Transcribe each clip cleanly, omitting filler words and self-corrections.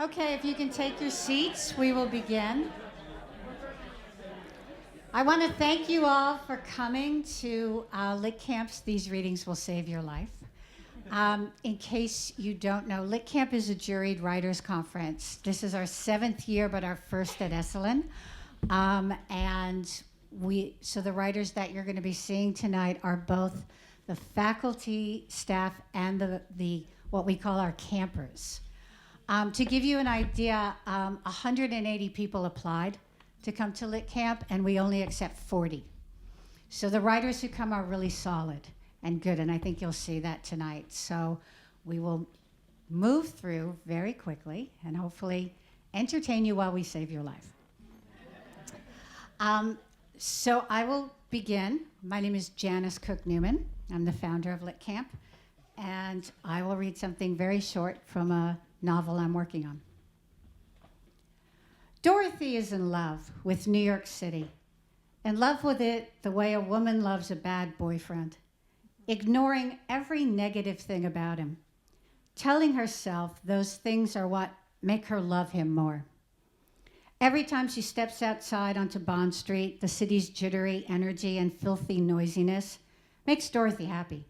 Okay, if you can take your seats, we will begin. I want to thank you all for coming to Lit Camps. These readings will save your life. In case you don't know, Lit Camp is a juried writers conference. This is our 7th year, but our first at Esalen. So the writers that you're going to be seeing tonight are both the faculty, staff, and the what we call our campers. To give you an idea, 180 people applied to come to Lit Camp, and we only accept 40. So the writers who come are really solid and good, and I think you'll see that tonight. So we will move through very quickly and hopefully entertain you while we save your life. So I will begin. My name is Janice Cook Newman. I'm the founder of Lit Camp, and I will read something very short from a novel I'm working on. Dorothy is in love with New York City, in love with it the way a woman loves a bad boyfriend, ignoring every negative thing about him, telling herself those things are what make her love him more. Every time she steps outside onto Bond Street, the city's jittery energy and filthy noisiness makes Dorothy happy.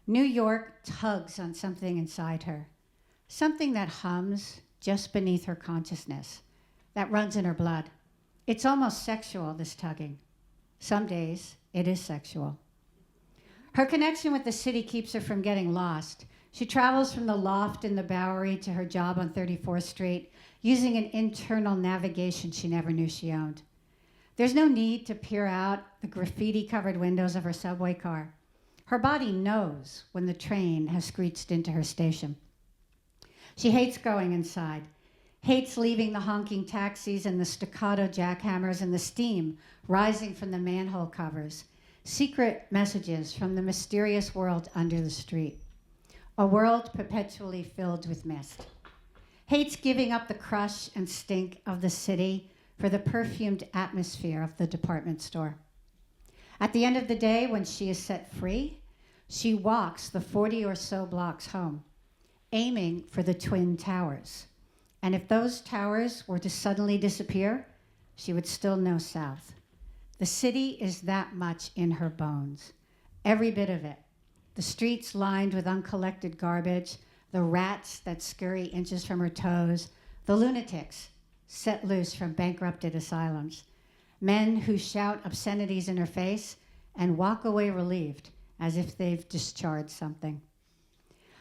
New York tugs on something inside her, something that hums just beneath her consciousness, that runs in her blood. It's almost sexual, this tugging. Some days, it is sexual. Her connection with the city keeps her from getting lost. She travels from the loft in the Bowery to her job on 34th Street using an internal navigation she never knew she owned. There's no need to peer out the graffiti-covered windows of her subway car. Her body knows when the train has screeched into her station. She hates going inside, hates leaving the honking taxis and the staccato jackhammers and the steam rising from the manhole covers, secret messages from the mysterious world under the street, a world perpetually filled with mist. Hates giving up the crush and stink of the city for the perfumed atmosphere of the department store. At the end of the day, when she is set free, she walks the 40 or so blocks home, aiming for the Twin Towers. And if those towers were to suddenly disappear, she would still know south. The city is that much in her bones, every bit of it. The streets lined with uncollected garbage, the rats that scurry inches from her toes, the lunatics set loose from bankrupted asylums, men who shout obscenities in her face and walk away relieved as if they've discharged something.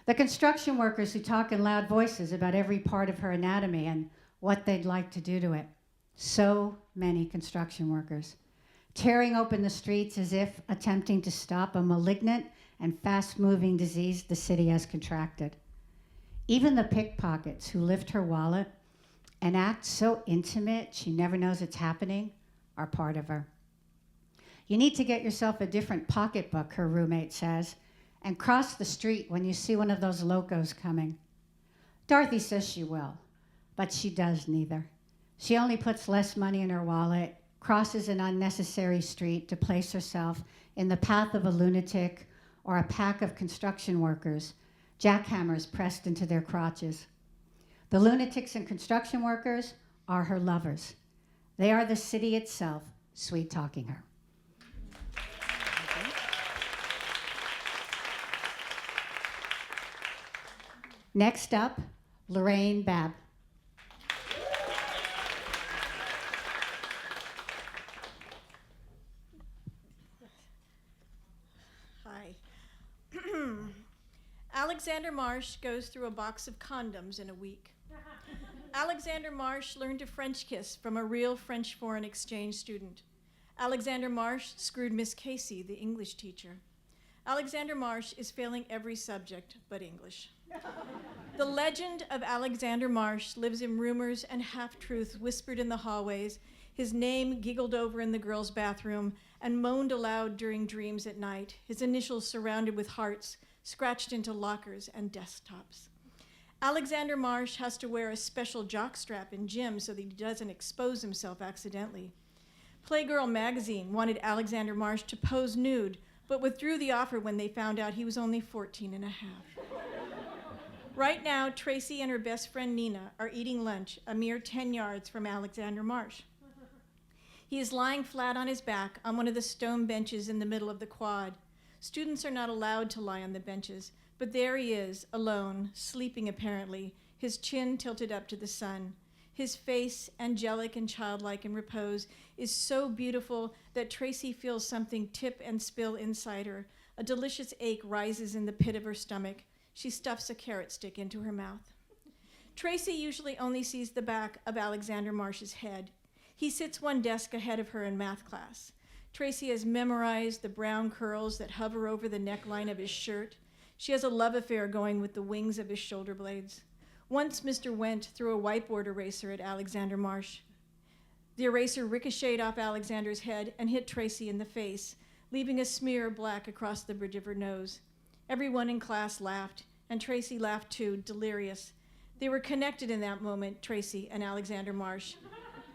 The construction workers who talk in loud voices about every part of her anatomy and what they'd like to do to it. So many construction workers, tearing open the streets as if attempting to stop a malignant and fast-moving disease the city has contracted. Even the pickpockets who lift her wallet and act so intimate she never knows it's happening are part of her. You need to get yourself a different pocketbook, her roommate says, and cross the street when you see one of those locos coming. Dorothy says she will, but she does neither. She only puts less money in her wallet, crosses an unnecessary street to place herself in the path of a lunatic or a pack of construction workers, jackhammers pressed into their crotches. The lunatics and construction workers are her lovers. They are the city itself, sweet-talking her. Next up, Lorraine Babb. Hi. Alexander Marsh goes through a box of condoms in a week. Alexander Marsh learned to French kiss from a real French foreign exchange student. Alexander Marsh screwed Miss Casey, the English teacher. Alexander Marsh is failing every subject but English. The legend of Alexander Marsh lives in rumors and half-truths whispered in the hallways, his name giggled over in the girls' bathroom, and moaned aloud during dreams at night, his initials surrounded with hearts, scratched into lockers and desktops. Alexander Marsh has to wear a special jockstrap in gym so that he doesn't expose himself accidentally. Playgirl magazine wanted Alexander Marsh to pose nude, but withdrew the offer when they found out he was only 14 and a half. Right now, Tracy and her best friend Nina are eating lunch a mere 10 yards from Alexander Marsh. He is lying flat on his back on one of the stone benches in the middle of the quad. Students are not allowed to lie on the benches, but there he is, alone, sleeping apparently, his chin tilted up to the sun. His face, angelic and childlike in repose, is so beautiful that Tracy feels something tip and spill inside her. A delicious ache rises in the pit of her stomach. She stuffs a carrot stick into her mouth. Tracy usually only sees the back of Alexander Marsh's head. He sits one desk ahead of her in math class. Tracy has memorized the brown curls that hover over the neckline of his shirt. She has a love affair going with the wings of his shoulder blades. Once Mr. Wendt threw a whiteboard eraser at Alexander Marsh. The eraser ricocheted off Alexander's head and hit Tracy in the face, leaving a smear of black across the bridge of her nose. Everyone in class laughed, and Tracy laughed too, delirious. They were connected in that moment, Tracy and Alexander Marsh.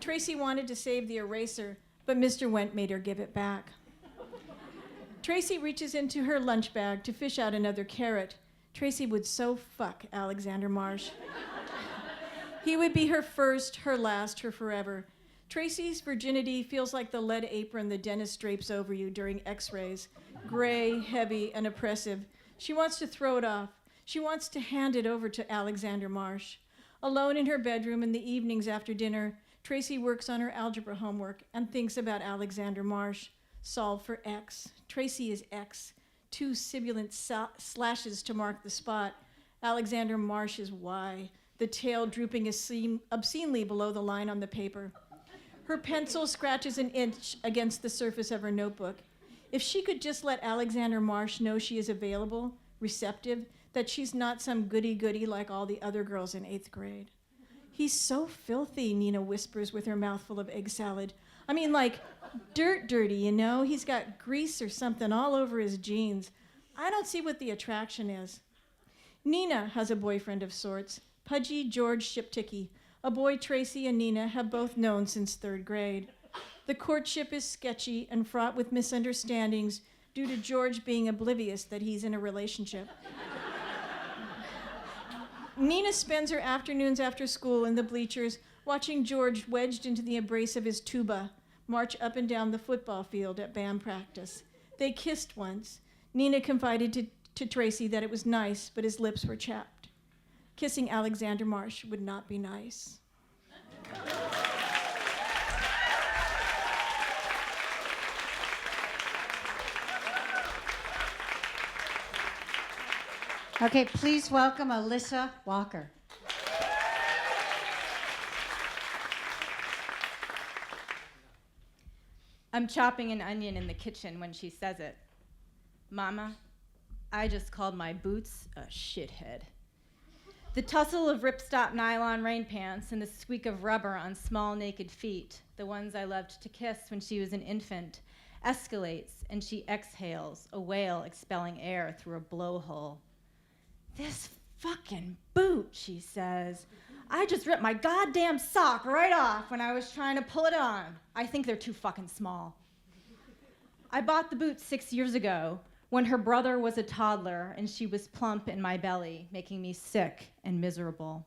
Tracy wanted to save the eraser, but Mr. Wendt made her give it back. Tracy reaches into her lunch bag to fish out another carrot. Tracy would so fuck Alexander Marsh. He would be her first, her last, her forever. Tracy's virginity feels like the lead apron the dentist drapes over you during x-rays, gray, heavy, and oppressive. She wants to throw it off. She wants to hand it over to Alexander Marsh. Alone in her bedroom in the evenings after dinner, Tracy works on her algebra homework and thinks about Alexander Marsh. Solve for X. Tracy is X. 2 sibilant slashes to mark the spot. Alexander Marsh is Y, the tail drooping obscenely below the line on the paper. Her pencil scratches an inch against the surface of her notebook. If she could just let Alexander Marsh know she is available, receptive, that she's not some goody-goody like all the other girls in 8th grade. He's so filthy, Nina whispers with her mouthful of egg salad. I mean, like, dirty, you know? He's got grease or something all over his jeans. I don't see what the attraction is. Nina has a boyfriend of sorts, pudgy George Shipticky, a boy Tracy and Nina have both known since 3rd grade. The courtship is sketchy and fraught with misunderstandings due to George being oblivious that he's in a relationship. Nina spends her afternoons after school in the bleachers watching George, wedged into the embrace of his tuba, march up and down the football field at band practice. They kissed once. Nina confided to Tracy that it was nice, but his lips were chapped. Kissing Alexander Marsh would not be nice. Okay, please welcome Alyssa Walker. I'm chopping an onion in the kitchen when she says it. Mama, I just called my boots a shithead. The tussle of ripstop nylon rain pants and the squeak of rubber on small naked feet, the ones I loved to kiss when she was an infant, escalates and she exhales, a whale expelling air through a blowhole. This fucking boot, she says. I just ripped my goddamn sock right off when I was trying to pull it on. I think they're too fucking small. I bought the boots 6 years ago when her brother was a toddler and she was plump in my belly, making me sick and miserable.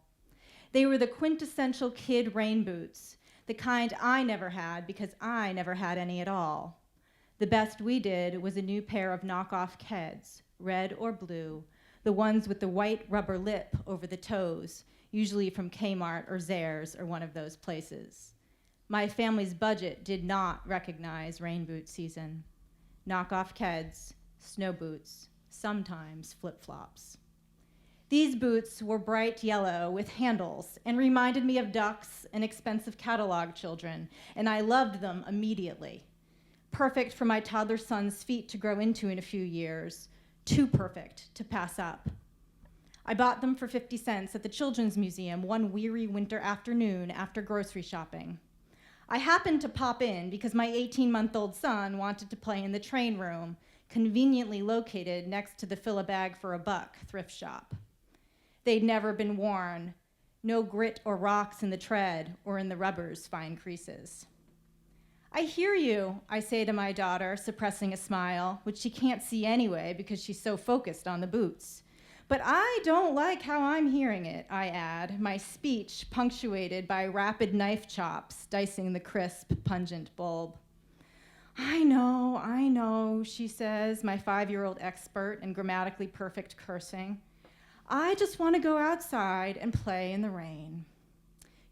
They were the quintessential kid rain boots, the kind I never had because I never had any at all. The best we did was a new pair of knockoff Keds, red or blue, the ones with the white rubber lip over the toes, usually from Kmart or Zayre's or one of those places. My family's budget did not recognize rain boot season. Knockoff Keds, snow boots, sometimes flip-flops. These boots were bright yellow with handles and reminded me of ducks and expensive catalog children, and I loved them immediately. Perfect for my toddler son's feet to grow into in a few years, too perfect to pass up. I bought them for 50 cents at the Children's Museum one weary winter afternoon after grocery shopping. I happened to pop in because my 18-month-old son wanted to play in the train room, conveniently located next to the fill-a-bag-for-a-buck thrift shop. They'd never been worn, no grit or rocks in the tread or in the rubber's fine creases. I hear you, I say to my daughter, suppressing a smile, which she can't see anyway because she's so focused on the boots. But I don't like how I'm hearing it, I add, my speech punctuated by rapid knife chops, dicing the crisp, pungent bulb. I know, she says, my 5-year-old expert in grammatically perfect cursing. I just want to go outside and play in the rain.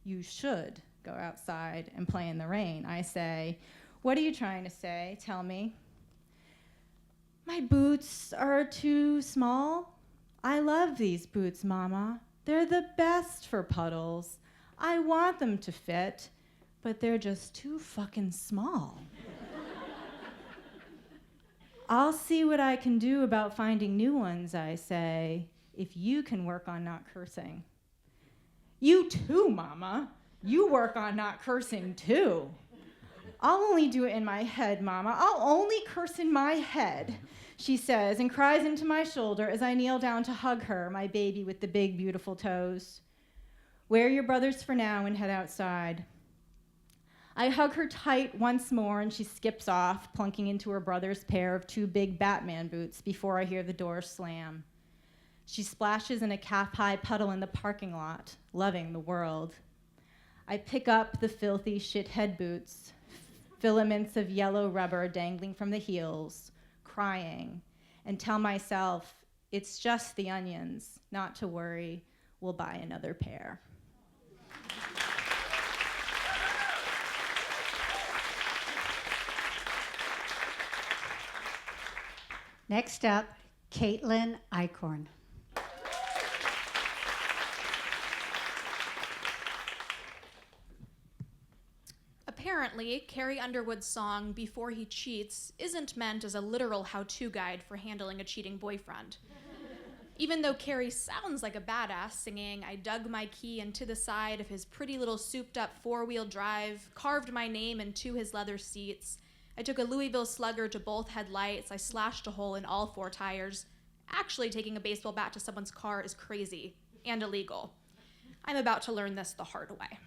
You should go outside and play in the rain, I say. What are you trying to say? Tell me. My boots are too small. I love these boots, Mama. They're the best for puddles. I want them to fit, but they're just too fucking small. I'll see what I can do about finding new ones, I say, if you can work on not cursing. You too, Mama. You work on not cursing too. I'll only do it in my head, Mama. I'll only curse in my head, she says, and cries into my shoulder as I kneel down to hug her, my baby with the big, beautiful toes. Wear your brothers for now and head outside. I hug her tight once more, and she skips off, plunking into her brother's pair of 2 big Batman boots before I hear the door slam. She splashes in a calf-high puddle in the parking lot, loving the world. I pick up the filthy shithead boots, filaments of yellow rubber dangling from the heels, crying, and tell myself it's just the onions, not to worry, we'll buy another pair. Next up, Caitlin Eichhorn. Apparently, Carrie Underwood's song, Before He Cheats, isn't meant as a literal how-to guide for handling a cheating boyfriend. Even though Carrie sounds like a badass singing, I dug my key into the side of his pretty little souped-up 4-wheel drive, carved my name into his leather seats. I took a Louisville Slugger to both headlights. I slashed a hole in all 4 tires. Actually, taking a baseball bat to someone's car is crazy and illegal. I'm about to learn this the hard way.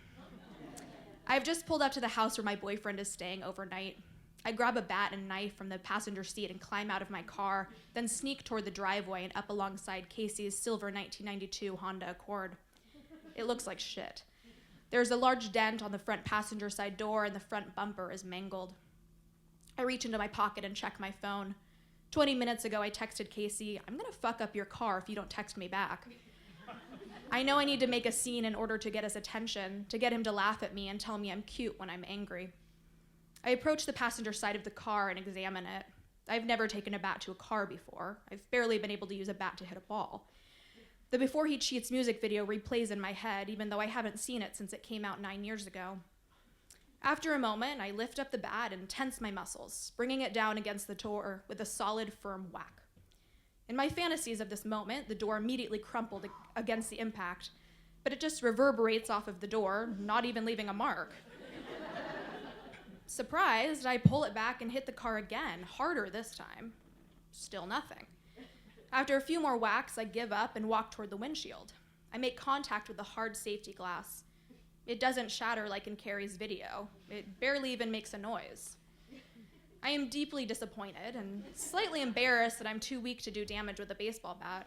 I've just pulled up to the house where my boyfriend is staying overnight. I grab a bat and knife from the passenger seat and climb out of my car, then sneak toward the driveway and up alongside Casey's silver 1992 Honda Accord. It looks like shit. There's a large dent on the front passenger side door and the front bumper is mangled. I reach into my pocket and check my phone. 20 minutes ago, I texted Casey, I'm gonna fuck up your car if you don't text me back. I know I need to make a scene in order to get his attention, to get him to laugh at me and tell me I'm cute when I'm angry. I approach the passenger side of the car and examine it. I've never taken a bat to a car before. I've barely been able to use a bat to hit a ball. The Before He Cheats music video replays in my head, even though I haven't seen it since it came out 9 years ago. After a moment, I lift up the bat and tense my muscles, bringing it down against the door with a solid, firm whack. In my fantasies of this moment, the door immediately crumpled against the impact, but it just reverberates off of the door, not even leaving a mark. Surprised, I pull it back and hit the car again, harder this time. Still nothing. After a few more whacks, I give up and walk toward the windshield. I make contact with the hard safety glass. It doesn't shatter like in Carrie's video. It barely even makes a noise. I am deeply disappointed and slightly embarrassed that I'm too weak to do damage with a baseball bat.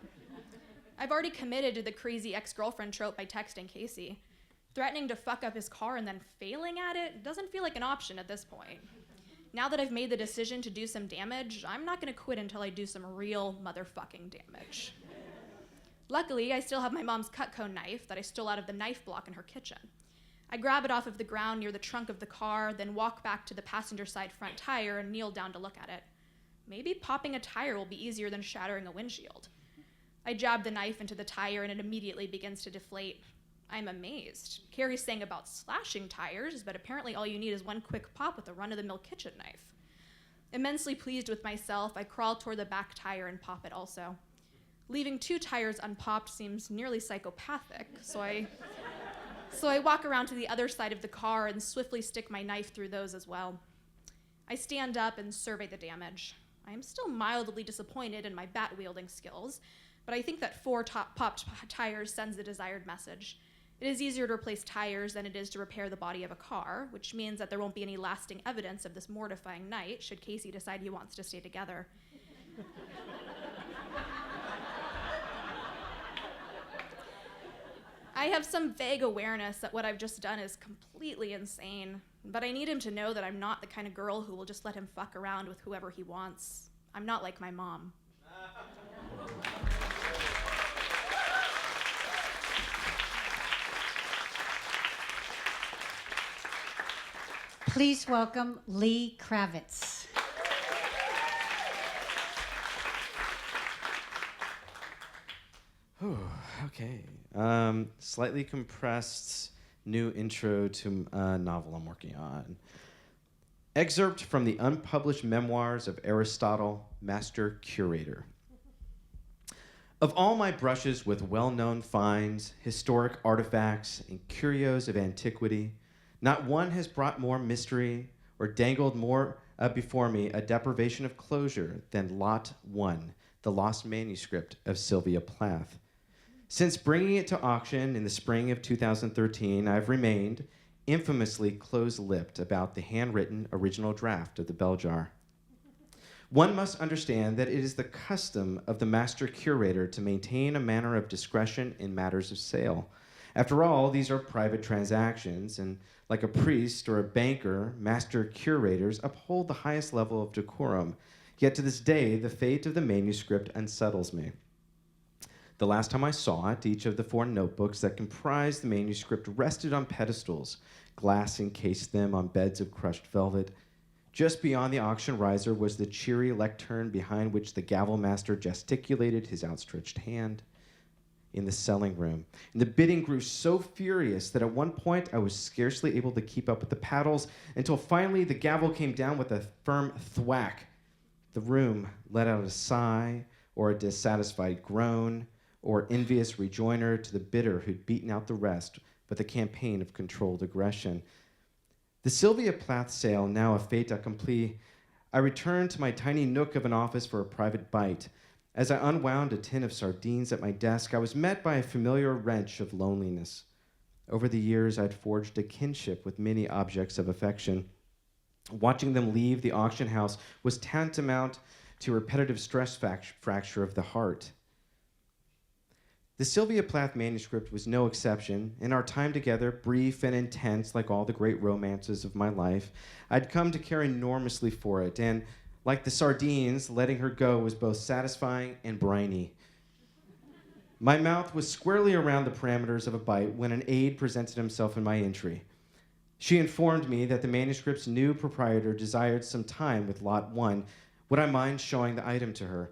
I've already committed to the crazy ex-girlfriend trope by texting Casey. Threatening to fuck up his car and then failing at it doesn't feel like an option at this point. Now that I've made the decision to do some damage, I'm not gonna quit until I do some real motherfucking damage. Luckily, I still have my mom's Cutco knife that I stole out of the knife block in her kitchen. I grab it off of the ground near the trunk of the car, then walk back to the passenger side front tire and kneel down to look at it. Maybe popping a tire will be easier than shattering a windshield. I jab the knife into the tire and it immediately begins to deflate. I'm amazed. Carrie's saying about slashing tires, but apparently all you need is one quick pop with a run-of-the-mill kitchen knife. Immensely pleased with myself, I crawl toward the back tire and pop it also. Leaving 2 tires unpopped seems nearly psychopathic, so I walk around to the other side of the car and swiftly stick my knife through those as well. I stand up and survey the damage. I am still mildly disappointed in my bat-wielding skills, but I think that 4 popped tires sends the desired message. It is easier to replace tires than it is to repair the body of a car, which means that there won't be any lasting evidence of this mortifying night should Casey decide he wants to stay together. I have some vague awareness that what I've just done is completely insane, but I need him to know that I'm not the kind of girl who will just let him fuck around with whoever he wants. I'm not like my mom. Please welcome Lee Kravitz. Okay. Slightly compressed new intro to a novel I'm working on. Excerpt from the unpublished memoirs of Aristotle, Master Curator. Of all my brushes with well-known finds, historic artifacts, and curios of antiquity, not one has brought more mystery or dangled more before me a deprivation of closure than Lot 1, the lost manuscript of Sylvia Plath. Since bringing it to auction in the spring of 2013, I've remained infamously close-lipped about the handwritten original draft of the bell jar. One must understand that it is the custom of the master curator to maintain a manner of discretion in matters of sale. After all, these are private transactions, and like a priest or a banker, master curators uphold the highest level of decorum. Yet to this day, the fate of the manuscript unsettles me. The last time I saw it, each of the 4 notebooks that comprised the manuscript rested on pedestals. Glass encased them on beds of crushed velvet. Just beyond the auction riser was the cheery lectern behind which the gavel master gesticulated his outstretched hand. In the selling room, and the bidding grew so furious that at one point I was scarcely able to keep up with the paddles until finally the gavel came down with a firm thwack. The room let out a sigh or a dissatisfied groan, or envious rejoinder to the bidder who'd beaten out the rest with a campaign of controlled aggression. The Sylvia Plath sale now a fait accompli, I returned to my tiny nook of an office for a private bite. As I unwound a tin of sardines at my desk, I was met by a familiar wrench of loneliness. Over the years, I'd forged a kinship with many objects of affection. Watching them leave the auction house was tantamount to repetitive stress fracture of the heart. The Sylvia Plath manuscript was no exception. In our time together, brief and intense like all the great romances of my life, I'd come to care enormously for it, and like the sardines, letting her go was both satisfying and briny. My mouth was squarely around the parameters of a bite when an aide presented himself in my entry. She informed me that the manuscript's new proprietor desired some time with Lot 1. Would I mind showing the item to her?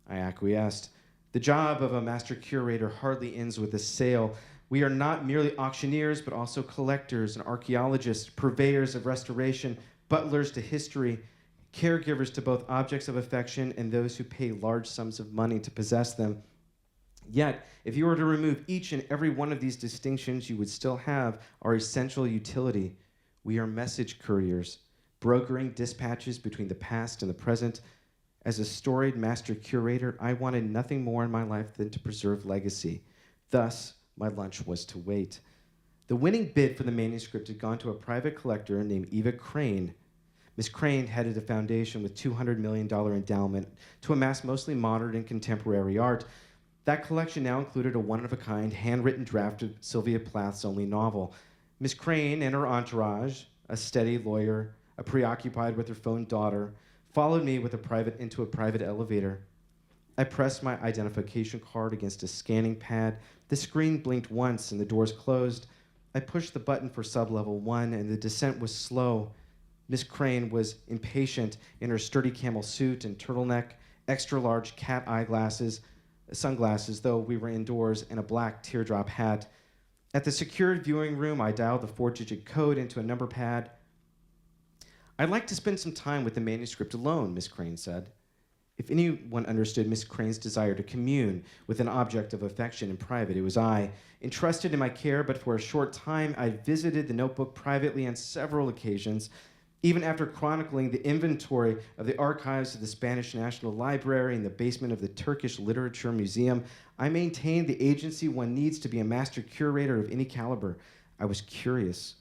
I acquiesced. The job of a master curator hardly ends with a sale. We are not merely auctioneers, but also collectors and archaeologists, purveyors of restoration, butlers to history, caregivers to both objects of affection and those who pay large sums of money to possess them. Yet, if you were to remove each and every one of these distinctions, you would still have our essential utility. We are message couriers, brokering dispatches between the past and the present. As a storied master curator, I wanted nothing more in my life than to preserve legacy. Thus, my lunch was to wait. The winning bid for the manuscript had gone to a private collector named Eva Crane. Miss Crane headed a foundation with $200 million endowment to amass mostly modern and contemporary art. That collection now included a one-of-a-kind, handwritten draft of Sylvia Plath's only novel. Miss Crane and her entourage, a steady lawyer, a preoccupied with her phone daughter, followed me into a private elevator. I pressed my identification card against a scanning pad. The screen blinked once and the doors closed. I pushed the button for sublevel 1 and the descent was slow. Miss Crane was impatient in her sturdy camel suit and turtleneck, extra-large cat eyeglasses, sunglasses, though we were indoors, and a black teardrop hat. At the secured viewing room, I dialed the 4-digit code into a number pad. I'd like to spend some time with the manuscript alone, Miss Crane said. If anyone understood Miss Crane's desire to commune with an object of affection in private, it was I. Entrusted in my care, but for a short time, I visited the notebook privately on several occasions. Even after chronicling the inventory of the archives of the Spanish National Library and the basement of the Turkish Literature Museum, I maintained the agency one needs to be a master curator of any caliber. I was curious.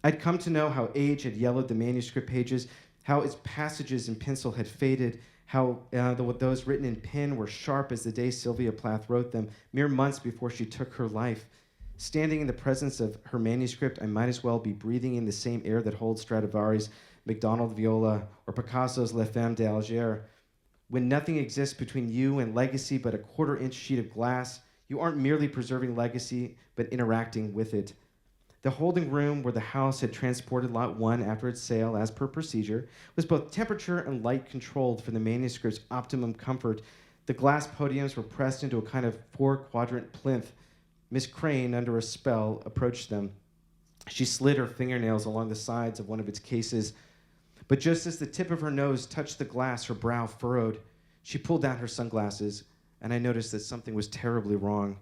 I'd come to know how age had yellowed the manuscript pages, how its passages in pencil had faded, how those written in pen were sharp as the day Sylvia Plath wrote them, mere months before she took her life. Standing in the presence of her manuscript, I might as well be breathing in the same air that holds Stradivari's MacDonald Viola or Picasso's Les Femmes d'Alger. When nothing exists between you and legacy but a quarter-inch sheet of glass, you aren't merely preserving legacy, but interacting with it. The holding room where the house had transported Lot 1 after its sale, as per procedure, was both temperature and light controlled for the manuscript's optimum comfort. The glass podiums were pressed into a kind of four-quadrant plinth. Miss Crane, under a spell, approached them. She slid her fingernails along the sides of one of its cases, but just as the tip of her nose touched the glass, her brow furrowed. She pulled down her sunglasses, and I noticed that something was terribly wrong.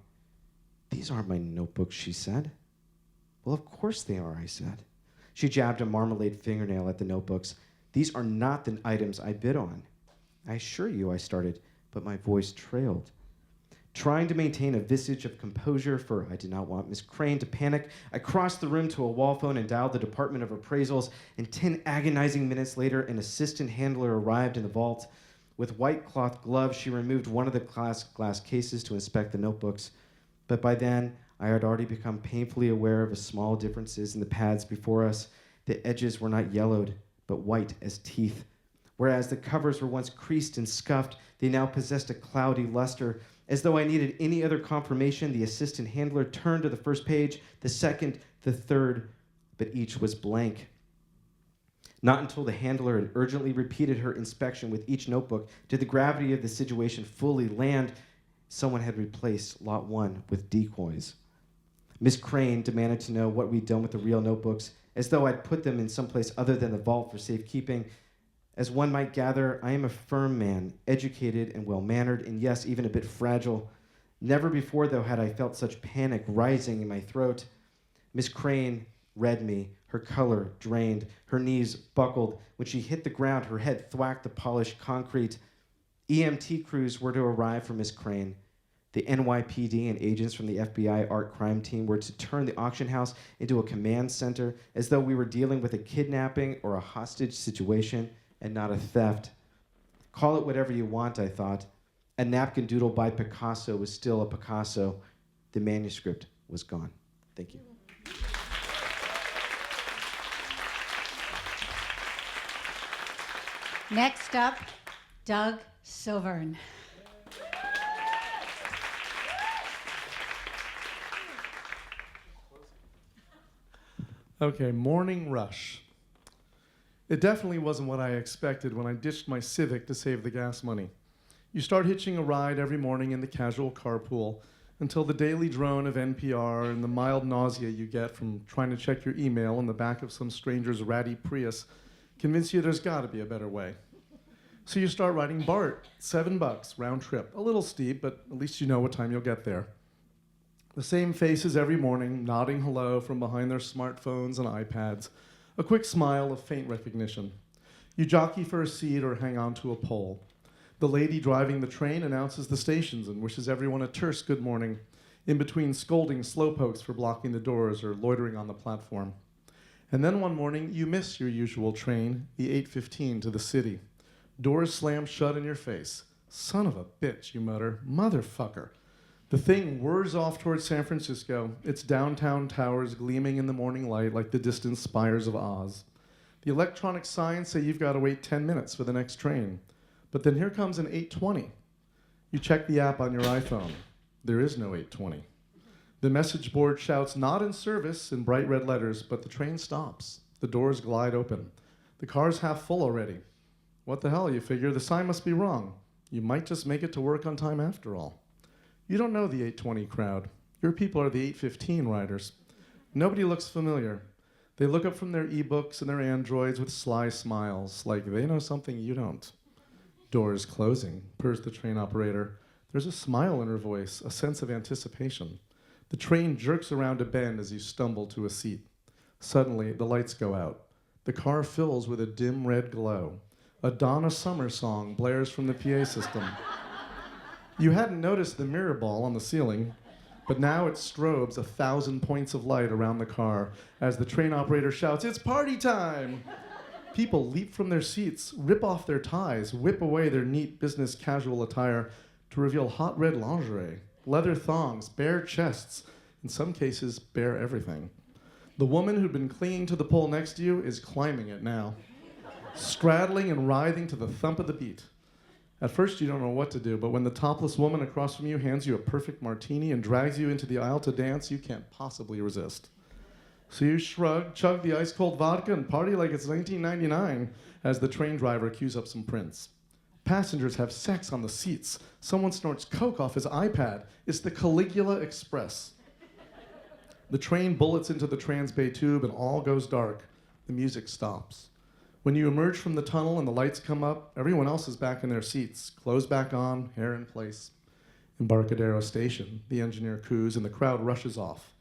"These aren't my notebooks," she said. "Well, of course they are," I said. She jabbed a marmalade fingernail at the notebooks. "These are not the items I bid on." "I assure you," I started, but my voice trailed. Trying to maintain a visage of composure, for I did not want Miss Crane to panic, I crossed the room to a wall phone and dialed the Department of Appraisals, and 10 agonizing minutes later, an assistant handler arrived in the vault. With white cloth gloves, she removed one of the glass cases to inspect the notebooks. But by then, I had already become painfully aware of small differences in the pads before us. The edges were not yellowed, but white as teeth. Whereas the covers were once creased and scuffed, they now possessed a cloudy luster. As though I needed any other confirmation, the assistant handler turned to the first page, the second, the third, but each was blank. Not until the handler had urgently repeated her inspection with each notebook did the gravity of the situation fully land. Someone had replaced Lot 1 with decoys. Miss Crane demanded to know what we'd done with the real notebooks, as though I'd put them in someplace other than the vault for safekeeping. As one might gather, I am a firm man, educated and well-mannered, and yes, even a bit fragile. Never before, though, had I felt such panic rising in my throat. Miss Crane read me, her color drained, her knees buckled. When she hit the ground, her head thwacked the polished concrete. EMT crews were to arrive for Miss Crane. The NYPD and agents from the FBI art crime team were to turn the auction house into a command center, as though we were dealing with a kidnapping or a hostage situation and not a theft. Call it whatever you want, I thought. A napkin doodle by Picasso was still a Picasso. The manuscript was gone. Thank you. Next up, Doug Silvern. Okay, morning rush. It definitely wasn't what I expected when I ditched my Civic to save the gas money. You start hitching a ride every morning in the casual carpool until the daily drone of NPR and the mild nausea you get from trying to check your email in the back of some stranger's ratty Prius convince you there's got to be a better way. So you start riding BART, $7 round trip. A little steep, but at least you know what time you'll get there. The same faces every morning, nodding hello from behind their smartphones and iPads. A quick smile of faint recognition. You jockey for a seat or hang on to a pole. The lady driving the train announces the stations and wishes everyone a terse good morning, in between scolding slowpokes for blocking the doors or loitering on the platform. And then one morning, you miss your usual train, the 8:15 to the city. Doors slam shut in your face. Son of a bitch, you mutter. Motherfucker. The thing whirs off towards San Francisco, its downtown towers gleaming in the morning light like the distant spires of Oz. The electronic signs say you've got to wait 10 minutes for the next train. But then here comes an 8:20. You check the app on your iPhone. There is no 8:20. The message board shouts "not in service" in bright red letters, but the train stops. The doors glide open. The car's half full already. What the hell, you figure? The sign must be wrong. You might just make it to work on time after all. You don't know the 8:20 crowd. Your people are the 8:15 riders. Nobody looks familiar. They look up from their e-books and their androids with sly smiles, like they know something you don't. Doors closing, purrs the train operator. There's a smile in her voice, a sense of anticipation. The train jerks around a bend as you stumble to a seat. Suddenly, the lights go out. The car fills with a dim red glow. A Donna Summer song blares from the PA system. You hadn't noticed the mirror ball on the ceiling, but now it strobes 1,000 points of light around the car as the train operator shouts, "It's party time!" People leap from their seats, rip off their ties, whip away their neat business casual attire to reveal hot red lingerie, leather thongs, bare chests, in some cases, bear everything. The woman who'd been clinging to the pole next to you is climbing it now, straddling and writhing to the thump of the beat. At first, you don't know what to do, but when the topless woman across from you hands you a perfect martini and drags you into the aisle to dance, you can't possibly resist. So you shrug, chug the ice-cold vodka, and party like it's 1999 as the train driver cues up some Prince. Passengers have sex on the seats. Someone snorts coke off his iPad. It's the Caligula Express. The train bullets into the Transbay tube and all goes dark. The music stops. When you emerge from the tunnel and the lights come up, everyone else is back in their seats, clothes back on, hair in place. Embarcadero Station, the engineer coos and the crowd rushes off.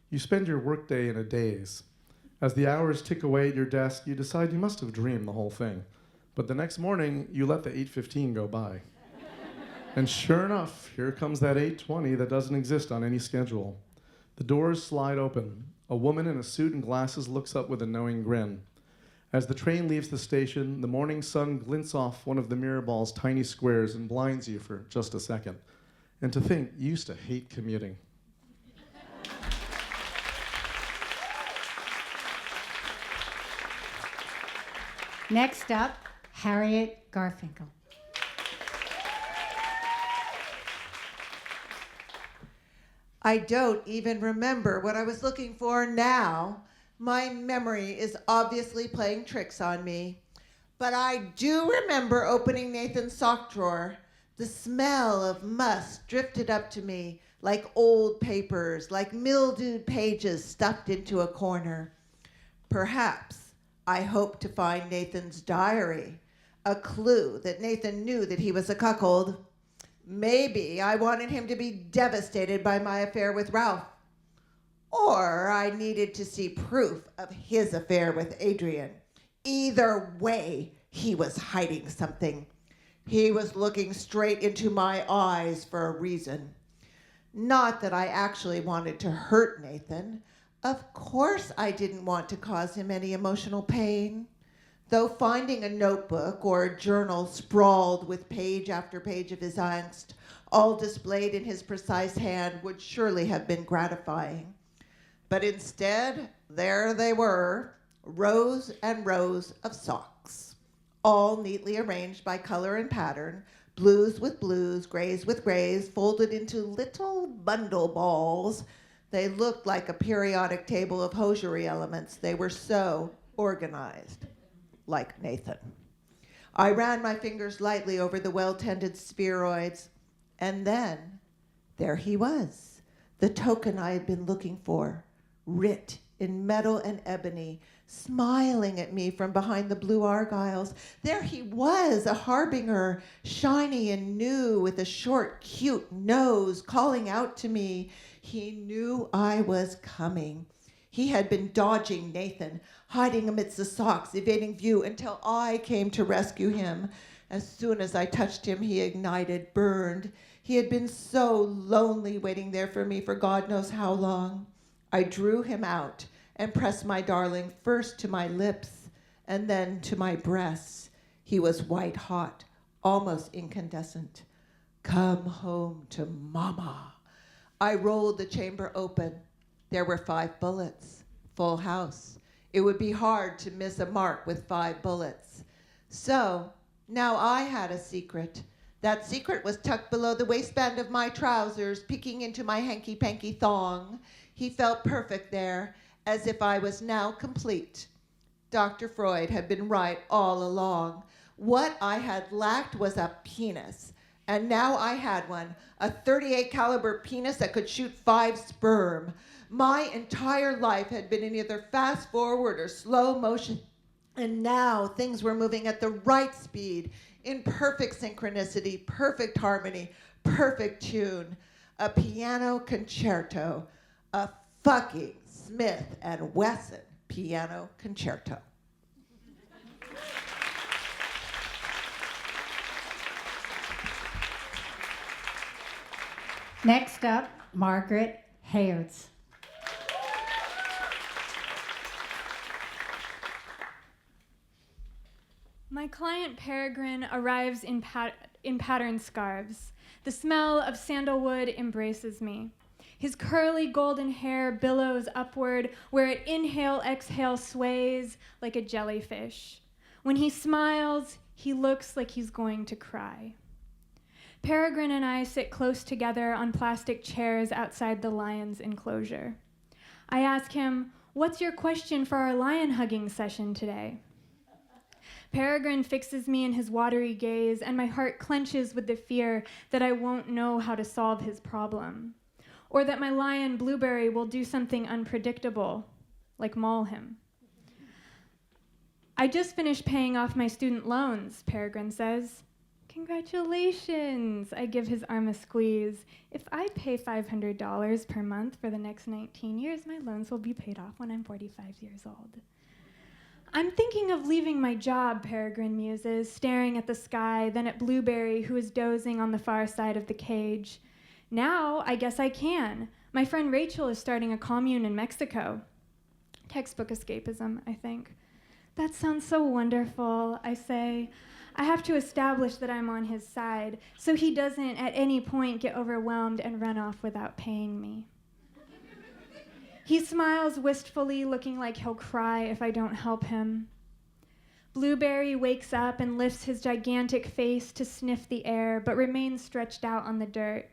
You spend your workday in a daze. As the hours tick away at your desk, you decide you must have dreamed the whole thing. But the next morning, you let the 8:15 go by. And sure enough, here comes that 8:20 that doesn't exist on any schedule. The doors slide open. A woman in a suit and glasses looks up with a knowing grin. As the train leaves the station, the morning sun glints off one of the mirror ball's tiny squares and blinds you for just a second. And to think, you used to hate commuting. Next up, Harriet Garfinkel. I don't even remember what I was looking for now. My memory is obviously playing tricks on me. But I do remember opening Nathan's sock drawer. The smell of musk drifted up to me like old papers, like mildewed pages stuffed into a corner. Perhaps I hoped to find Nathan's diary, a clue that Nathan knew that he was a cuckold. Maybe I wanted him to be devastated by my affair with Ralph. Or I needed to see proof of his affair with Adrian. Either way, he was hiding something. He was looking straight into my eyes for a reason. Not that I actually wanted to hurt Nathan. Of course I didn't want to cause him any emotional pain. Though finding a notebook or a journal sprawled with page after page of his angst, all displayed in his precise hand, would surely have been gratifying. But instead, there they were, rows and rows of socks, all neatly arranged by color and pattern, blues with blues, grays with grays, folded into little bundle balls. They looked like a periodic table of hosiery elements. They were so organized. Like Nathan. I ran my fingers lightly over the well-tended spheroids, and then there he was, the token I had been looking for, writ in metal and ebony, smiling at me from behind the blue argyles. There he was, a harbinger, shiny and new, with a short, cute nose, calling out to me. He knew I was coming. He had been dodging Nathan, hiding amidst the socks, evading view, until I came to rescue him. As soon as I touched him, he ignited, burned. He had been so lonely waiting there for me for God knows how long. I drew him out and pressed my darling first to my lips and then to my breasts. He was white hot, almost incandescent. Come home to Mama. I rolled the chamber open. There were 5 bullets, full house. It would be hard to miss a mark with 5 bullets. So now I had a secret. That secret was tucked below the waistband of my trousers, peeking into my hanky-panky thong. He felt perfect there, as if I was now complete. Dr. Freud had been right all along. What I had lacked was a penis. And now I had one, a .38 caliber penis that could shoot 5 sperm. My entire life had been in either fast forward or slow motion. And now things were moving at the right speed, in perfect synchronicity, perfect harmony, perfect tune. A piano concerto, a fucking Smith and Wesson piano concerto. Next up, Margaret Hayards. My client Peregrine arrives in patterned scarves. The smell of sandalwood embraces me. His curly golden hair billows upward, where it inhale, exhale sways like a jellyfish. When he smiles, he looks like he's going to cry. Peregrine and I sit close together on plastic chairs outside the lion's enclosure. I ask him, "What's your question for our lion hugging session today?" Peregrine fixes me in his watery gaze, and my heart clenches with the fear that I won't know how to solve his problem, or that my lion Blueberry will do something unpredictable, like maul him. "I just finished paying off my student loans," Peregrine says. "Congratulations," I give his arm a squeeze. "If I pay $500 per month for the next 19 years, my loans will be paid off when I'm 45 years old." "I'm thinking of leaving my job," Peregrine muses, staring at the sky, then at Blueberry, who is dozing on the far side of the cage. "Now, I guess I can. My friend Rachel is starting a commune in Mexico." Textbook escapism, I think. "That sounds so wonderful," I say. I have to establish that I'm on his side, so he doesn't at any point get overwhelmed and run off without paying me. He smiles wistfully, looking like he'll cry if I don't help him. Blueberry wakes up and lifts his gigantic face to sniff the air, but remains stretched out on the dirt.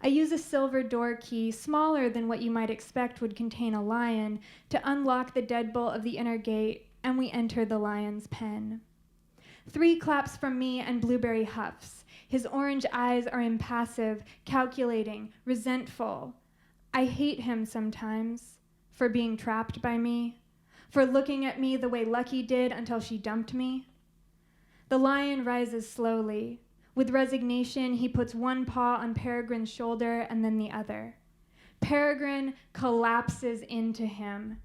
I use a silver door key, smaller than what you might expect would contain a lion, to unlock the deadbolt of the inner gate, and we enter the lion's pen. 3 claps from me and Blueberry huffs. His orange eyes are impassive, calculating, resentful. I hate him sometimes for being trapped by me, for looking at me the way Lucky did until she dumped me. The lion rises slowly. With resignation, he puts one paw on Peregrine's shoulder and then the other. Peregrine collapses into him.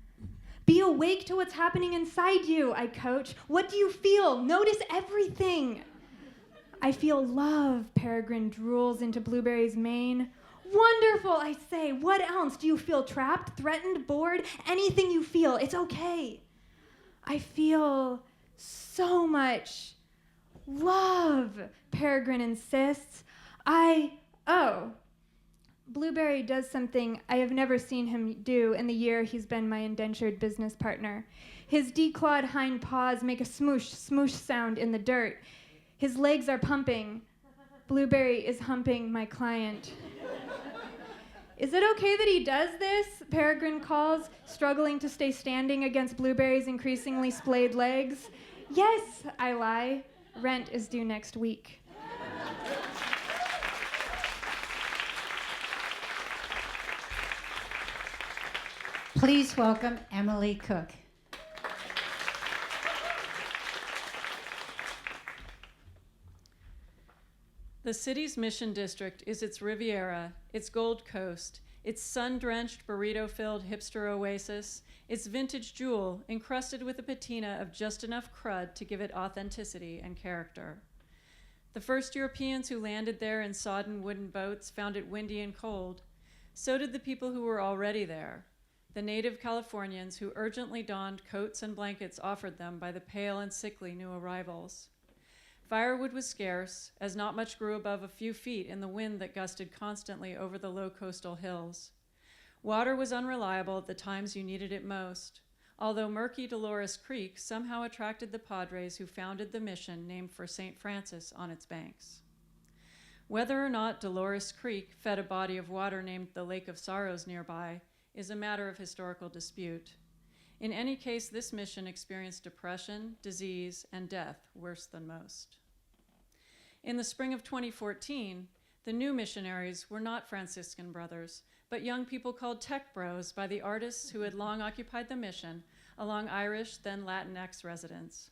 "Be awake to what's happening inside you," I coach. "What do you feel? Notice everything." "I feel love," Peregrine drools into Blueberry's mane. "Wonderful," I say. "What else? Do you feel trapped, threatened, bored? Anything you feel, it's okay." "I feel so much love," Peregrine insists. Blueberry does something I have never seen him do in the year he's been my indentured business partner. His declawed hind paws make a smoosh, smoosh sound in the dirt. His legs are pumping. Blueberry is humping my client. "Is it okay that he does this?" Peregrine calls, struggling to stay standing against Blueberry's increasingly splayed legs. "Yes," I lie. "Rent is due next week." Please welcome Emily Cook. The city's Mission District is its Riviera, its Gold Coast, its sun-drenched, burrito-filled hipster oasis, its vintage jewel encrusted with a patina of just enough crud to give it authenticity and character. The first Europeans who landed there in sodden wooden boats found it windy and cold. So did the people who were already there, the native Californians who urgently donned coats and blankets offered them by the pale and sickly new arrivals. Firewood was scarce, as not much grew above a few feet in the wind that gusted constantly over the low coastal hills. Water was unreliable at the times you needed it most, although murky Dolores Creek somehow attracted the Padres who founded the mission named for St. Francis on its banks. Whether or not Dolores Creek fed a body of water named the Lake of Sorrows nearby is a matter of historical dispute. In any case, this mission experienced depression, disease, and death worse than most. In the spring of 2014, the new missionaries were not Franciscan brothers, but young people called tech bros by the artists who had long occupied the mission along Irish, then Latinx residents.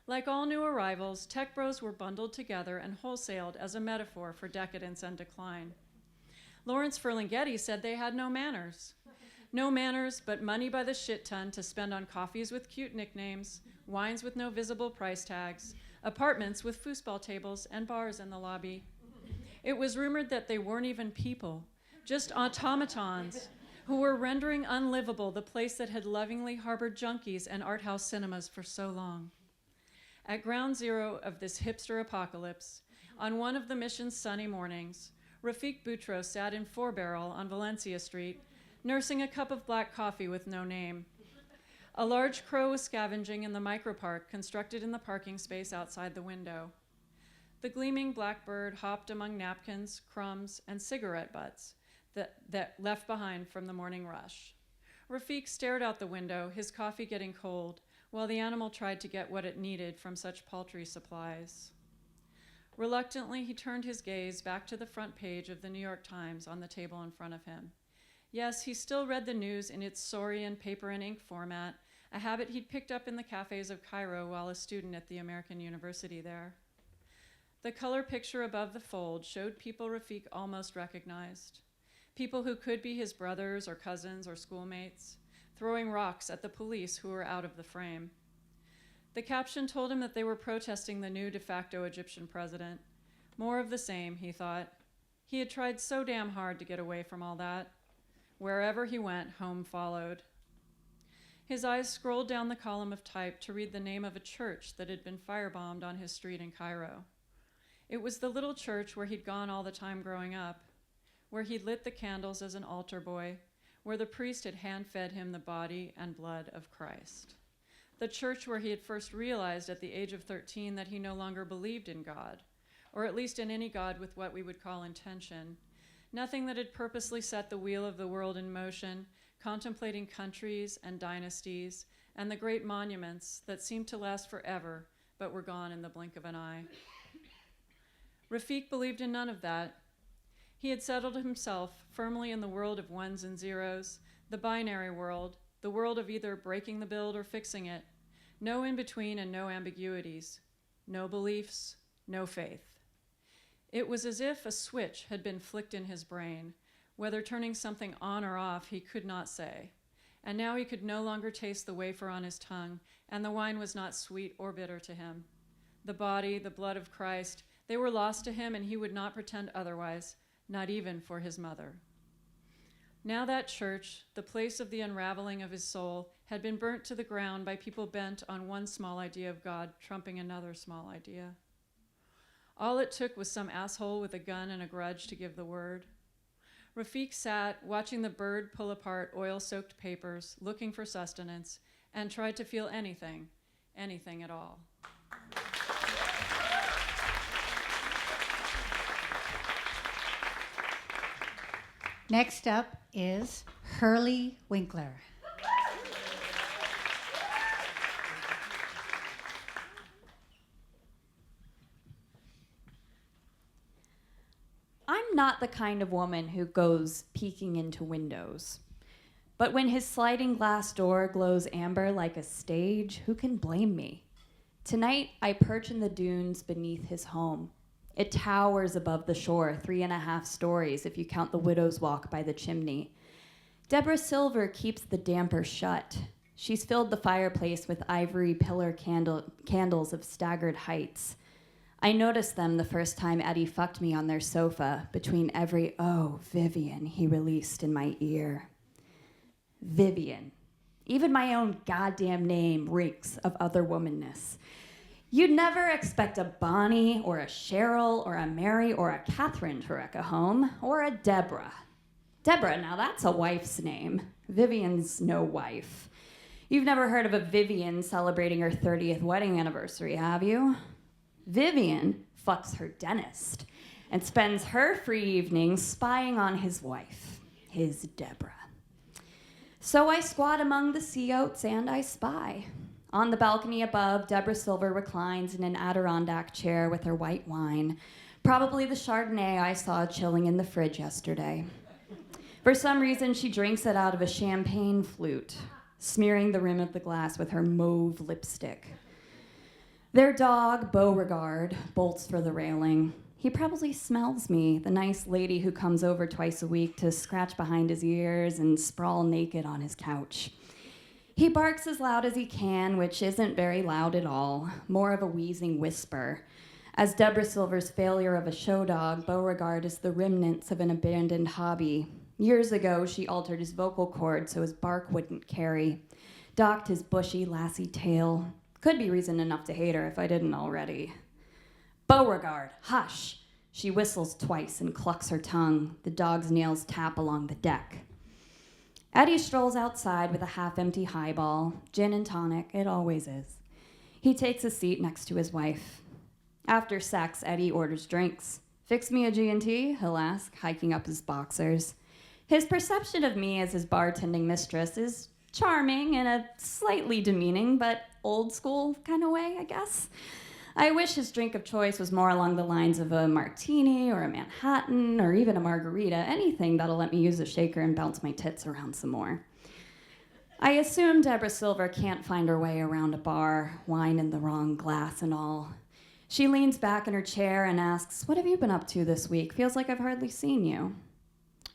Like all new arrivals, tech bros were bundled together and wholesaled as a metaphor for decadence and decline. Lawrence Ferlinghetti said they had no manners. No manners, but money by the shit ton to spend on coffees with cute nicknames, wines with no visible price tags, apartments with foosball tables and bars in the lobby. It was rumored that they weren't even people, just automatons who were rendering unlivable the place that had lovingly harbored junkies and art house cinemas for so long. At ground zero of this hipster apocalypse, on one of the mission's sunny mornings, Rafik Boutros sat in 4-barrel on Valencia Street, nursing a cup of black coffee with no name. A large crow was scavenging in the micropark constructed in the parking space outside the window. The gleaming blackbird hopped among napkins, crumbs, and cigarette butts that left behind from the morning rush. Rafik stared out the window, his coffee getting cold, while the animal tried to get what it needed from such paltry supplies. Reluctantly, he turned his gaze back to the front page of the New York Times on the table in front of him. Yes, he still read the news in its saurian paper and ink format, a habit he'd picked up in the cafes of Cairo while a student at the American University there. The color picture above the fold showed people Rafik almost recognized. People who could be his brothers or cousins or schoolmates, throwing rocks at the police who were out of the frame. The caption told him that they were protesting the new de facto Egyptian president. More of the same, he thought. He had tried so damn hard to get away from all that. Wherever he went, home followed. His eyes scrolled down the column of type to read the name of a church that had been firebombed on his street in Cairo. It was the little church where he'd gone all the time growing up, where he'd lit the candles as an altar boy, where the priest had hand-fed him the body and blood of Christ. The church where he had first realized at the age of 13 that he no longer believed in God, or at least in any God with what we would call intention, nothing that had purposely set the wheel of the world in motion, contemplating countries and dynasties and the great monuments that seemed to last forever but were gone in the blink of an eye. Rafik believed in none of that. He had settled himself firmly in the world of ones and zeros, the binary world, the world of either breaking the build or fixing it. No in-between and no ambiguities. No beliefs, no faith. It was as if a switch had been flicked in his brain, whether turning something on or off he could not say. And now he could no longer taste the wafer on his tongue, and the wine was not sweet or bitter to him. The body, the blood of Christ, they were lost to him, and he would not pretend otherwise, not even for his mother. Now that church, the place of the unraveling of his soul, had been burnt to the ground by people bent on one small idea of God trumping another small idea. All it took was some asshole with a gun and a grudge to give the word. Rafik sat, watching the bird pull apart oil-soaked papers, looking for sustenance, and tried to feel anything at all. Next up is Hurley Winkler. I'm not the kind of woman who goes peeking into windows. But when his sliding glass door glows amber like a stage, who can blame me? Tonight, I perch in the dunes beneath his home. It towers above the shore, 3.5 stories if you count the widow's walk by the chimney. Deborah Silver keeps the damper shut. She's filled the fireplace with ivory pillar candles of staggered heights. I noticed them the first time Eddie fucked me on their sofa between every "Oh, Vivian" he released in my ear. Vivian. Even my own goddamn name reeks of other womanness. You'd never expect a Bonnie or a Cheryl or a Mary or a Catherine to wreck a home, or a Deborah. Deborah, now that's a wife's name. Vivian's no wife. You've never heard of a Vivian celebrating her 30th wedding anniversary, have you? Vivian fucks her dentist and spends her free evenings spying on his wife, his Deborah. So I squat among the sea oats and I spy. On the balcony above, Deborah Silver reclines in an Adirondack chair with her white wine, probably the Chardonnay I saw chilling in the fridge yesterday. For some reason, she drinks it out of a champagne flute, smearing the rim of the glass with her mauve lipstick. Their dog, Beauregard, bolts for the railing. He probably smells me, the nice lady who comes over twice a week to scratch behind his ears and sprawl naked on his couch. He barks as loud as he can, which isn't very loud at all, more of a wheezing whisper. As Deborah Silver's failure of a show dog, Beauregard is the remnants of an abandoned hobby. Years ago, she altered his vocal cord so his bark wouldn't carry, docked his bushy, lassie tail. Could be reason enough to hate her if I didn't already. Beauregard, hush. She whistles twice and clucks her tongue. The dog's nails tap along the deck. Eddie strolls outside with a half-empty highball. Gin and tonic, it always is. He takes a seat next to his wife. After sex, Eddie orders drinks. Fix me a G&T, he'll ask, hiking up his boxers. His perception of me as his bartending mistress is charming in a slightly demeaning but old school kind of way, I guess. I wish his drink of choice was more along the lines of a martini or a Manhattan or even a margarita, anything that'll let me use a shaker and bounce my tits around some more. I assume Deborah Silver can't find her way around a bar, wine in the wrong glass and all. She leans back in her chair and asks, "What have you been up to this week? Feels like I've hardly seen you."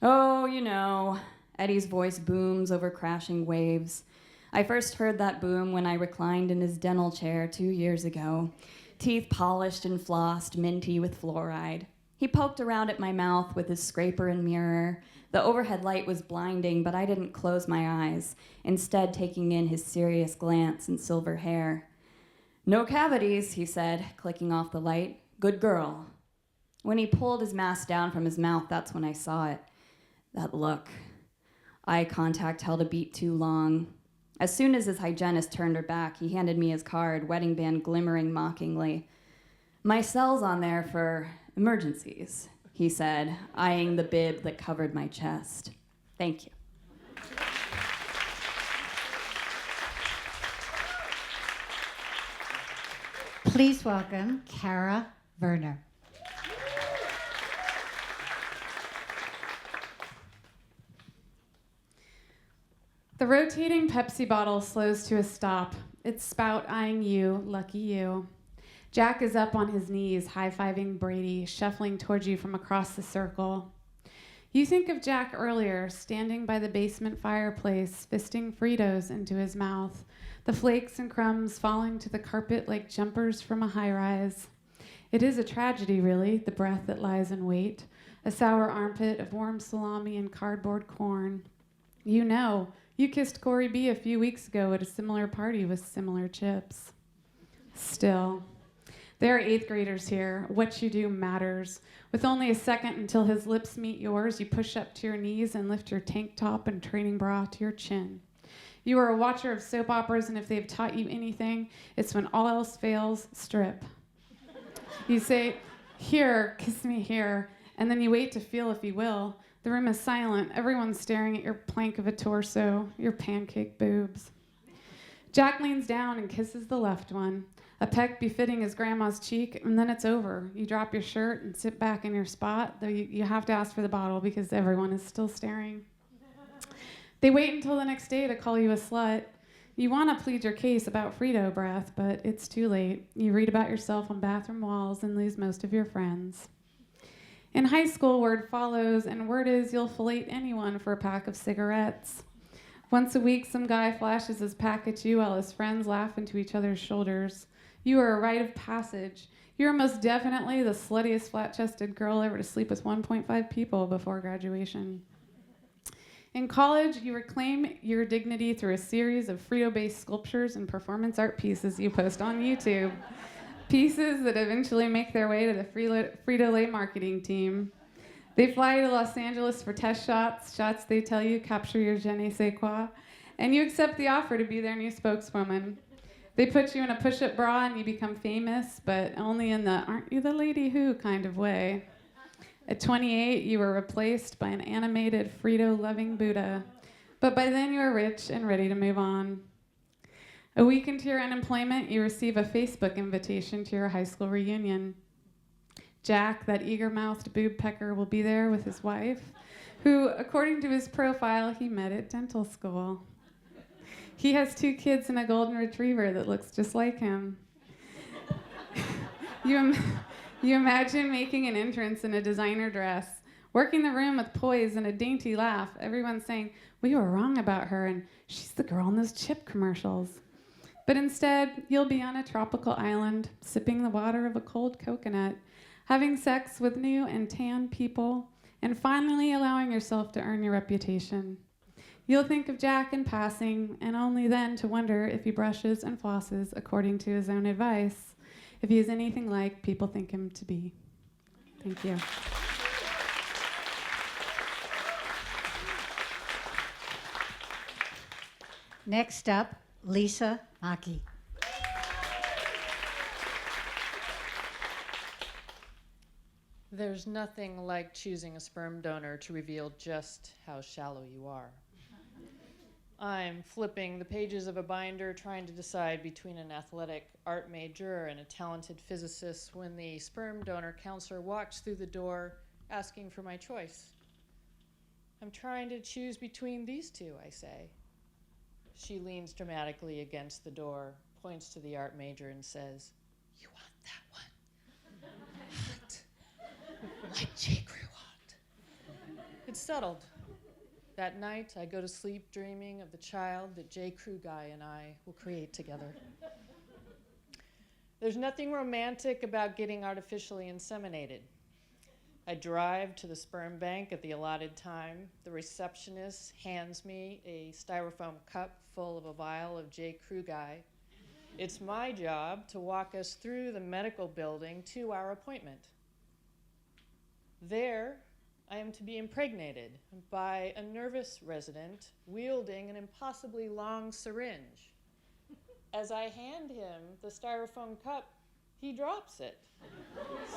"Oh, you know," Eddie's voice booms over crashing waves. I first heard that boom when I reclined in his dental chair 2 years ago, teeth polished and flossed, minty with fluoride. He poked around at my mouth with his scraper and mirror. The overhead light was blinding, but I didn't close my eyes, instead taking in his serious glance and silver hair. "No cavities," he said, clicking off the light. "Good girl." When he pulled his mask down from his mouth, that's when I saw it. That look. Eye contact held a beat too long. As soon as his hygienist turned her back, he handed me his card, wedding band glimmering mockingly. "My cell's on there for emergencies," he said, eyeing the bib that covered my chest. "Thank you." Please welcome Kara Werner. The rotating Pepsi bottle slows to a stop, its spout eyeing you, lucky you. Jack is up on his knees, high-fiving Brady, shuffling towards you from across the circle. You think of Jack earlier, standing by the basement fireplace, fisting Fritos into his mouth, the flakes and crumbs falling to the carpet like jumpers from a high-rise. It is a tragedy, really, the breath that lies in wait, a sour armpit of warm salami and cardboard corn. You know, you kissed Corey B. a few weeks ago at a similar party with similar chips. Still, there are 8th graders here. What you do matters. With only a second until his lips meet yours, you push up to your knees and lift your tank top and training bra to your chin. You are a watcher of soap operas, and if they've taught you anything, it's when all else fails, strip. You say, "Here, kiss me here," and then you wait to feel if he will. The room is silent. Everyone's staring at your plank of a torso, your pancake boobs. Jack leans down and kisses the left one, a peck befitting his grandma's cheek, and then it's over. You drop your shirt and sit back in your spot, though you have to ask for the bottle because everyone is still staring. They wait until the next day to call you a slut. You want to plead your case about Frito breath, but it's too late. You read about yourself on bathroom walls and lose most of your friends. In high school, word follows, and word is you'll fillet anyone for a pack of cigarettes. Once a week, some guy flashes his pack at you while his friends laugh into each other's shoulders. You are a rite of passage. You are most definitely the sluttiest flat-chested girl ever to sleep with 1.5 people before graduation. In college, you reclaim your dignity through a series of Frito-based sculptures and performance art pieces you post on YouTube. Pieces that eventually make their way to the Frito-Lay marketing team. They fly to Los Angeles for test shots they tell you capture your je ne sais quoi, and you accept the offer to be their new spokeswoman. They put you in a push-up bra and you become famous, but only in the "aren't you the lady who" kind of way. At 28, you were replaced by an animated Frito-loving Buddha, but by then you are rich and ready to move on. A week into your unemployment, you receive a Facebook invitation to your high school reunion. Jack, that eager-mouthed boob pecker, will be there with his wife, who, according to his profile, he met at dental school. He has 2 kids and a golden retriever that looks just like him. You imagine making an entrance in a designer dress, working the room with poise and a dainty laugh, everyone saying, "We were wrong about her, and she's the girl in those chip commercials." But instead, you'll be on a tropical island, sipping the water of a cold coconut, having sex with new and tan people, and finally allowing yourself to earn your reputation. You'll think of Jack in passing, and only then to wonder if he brushes and flosses according to his own advice, if he is anything like people think him to be. Thank you. Next up, Lisa Aki. There's nothing like choosing a sperm donor to reveal just how shallow you are. I'm flipping the pages of a binder trying to decide between an athletic art major and a talented physicist when the sperm donor counselor walks through the door asking for my choice. I'm trying to choose between these two, I say. She leans dramatically against the door, points to the art major and says, "You want that one? Hot. Like J. Crew hot." It's settled. That night, I go to sleep dreaming of the child that J. Crew guy and I will create together. There's nothing romantic about getting artificially inseminated. I drive to the sperm bank at the allotted time. The receptionist hands me a styrofoam cup full of a vial of J. Crew guy. It's my job to walk us through the medical building to our appointment. There, I am to be impregnated by a nervous resident wielding an impossibly long syringe. As I hand him the styrofoam cup, he drops it,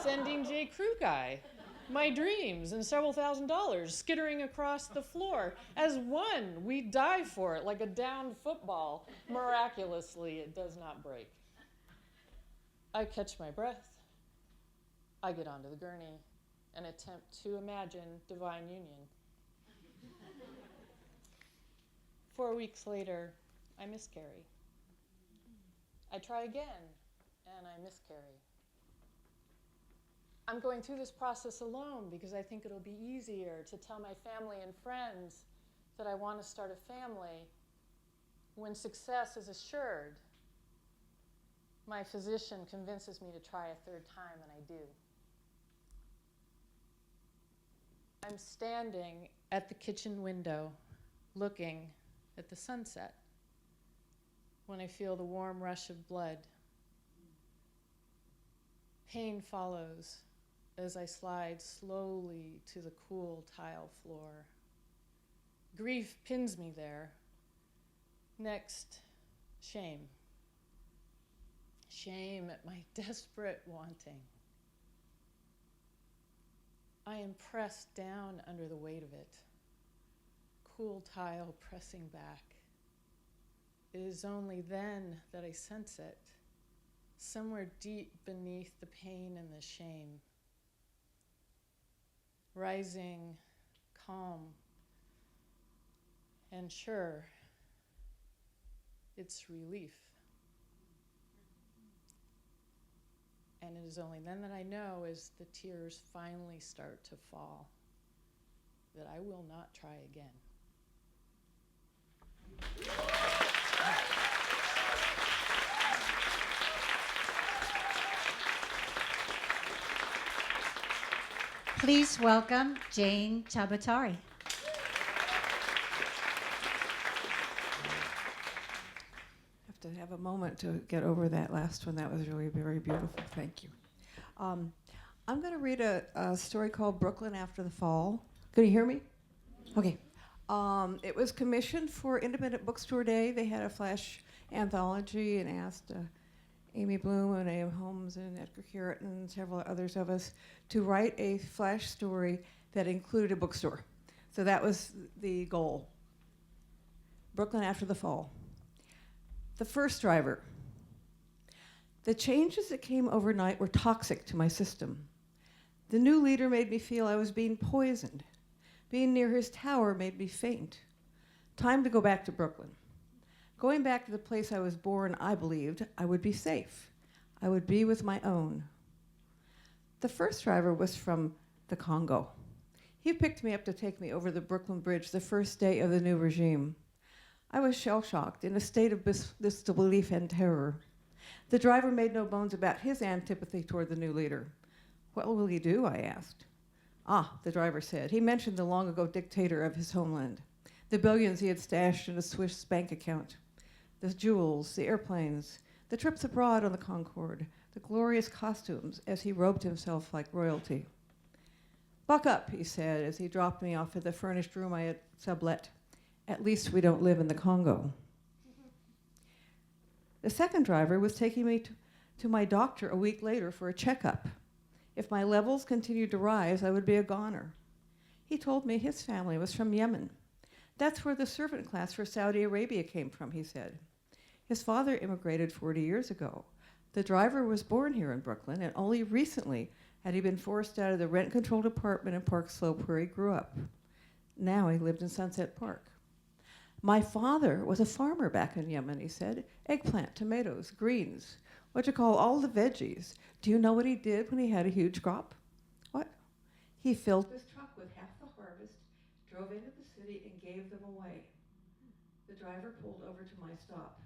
sending J. Crew guy, my dreams and several $1,000s skittering across the floor. As one, we dive for it like a downed football. Miraculously, it does not break. I catch my breath. I get onto the gurney and attempt to imagine divine union. 4 weeks later, I miscarry. I try again, and I miscarry. I'm going through this process alone because I think it'll be easier to tell my family and friends that I want to start a family when success is assured. My physician convinces me to try a third time, and I do. I'm standing at the kitchen window, looking at the sunset, when I feel the warm rush of blood. Pain follows as I slide slowly to the cool tile floor. Grief pins me there. Next, shame. Shame at my desperate wanting. I am pressed down under the weight of it. Cool tile pressing back. It is only then that I sense it, somewhere deep beneath the pain and the shame. Rising, calm, and sure, it's relief. And it is only then that I know, as the tears finally start to fall, that I will not try again. Please welcome Jane Chabatari. Have to have a moment to get over that last one. That was really very beautiful. Thank you. I'm going to read a story called Brooklyn After the Fall. Can you hear me? Okay. It was commissioned for Independent Bookstore Day. They had a flash anthology and asked Amy Bloom and A.M. Holmes and Edgar Carrot and several others of us to write a flash story that included a bookstore. So that was the goal. Brooklyn After the Fall. The first driver. The changes that came overnight were toxic to my system. The new leader made me feel I was being poisoned. Being near his tower made me faint. Time to go back to Brooklyn. Going back to the place I was born, I believed I would be safe. I would be with my own. The first driver was from the Congo. He picked me up to take me over the Brooklyn Bridge the first day of the new regime. I was shell-shocked, in a state of disbelief and terror. The driver made no bones about his antipathy toward the new leader. What will he do? I asked. Ah, the driver said. He mentioned the long-ago dictator of his homeland, the billions he had stashed in a Swiss bank account, the jewels, the airplanes, the trips abroad on the Concorde, the glorious costumes as he robed himself like royalty. "Buck up," he said as he dropped me off at the furnished room I had sublet. "At least we don't live in the Congo." The second driver was taking me to my doctor a week later for a checkup. If my levels continued to rise, I would be a goner. He told me his family was from Yemen. That's where the servant class for Saudi Arabia came from, he said. His father immigrated 40 years ago. The driver was born here in Brooklyn, and only recently had he been forced out of the rent-controlled apartment in Park Slope where he grew up. Now he lived in Sunset Park. "My father was a farmer back in Yemen," he said. "Eggplant, tomatoes, greens, what you call all the veggies. Do you know what he did when he had a huge crop?" "What?" "He filled his truck with half the harvest, drove into the city, and gave them away." The driver pulled over to my stop.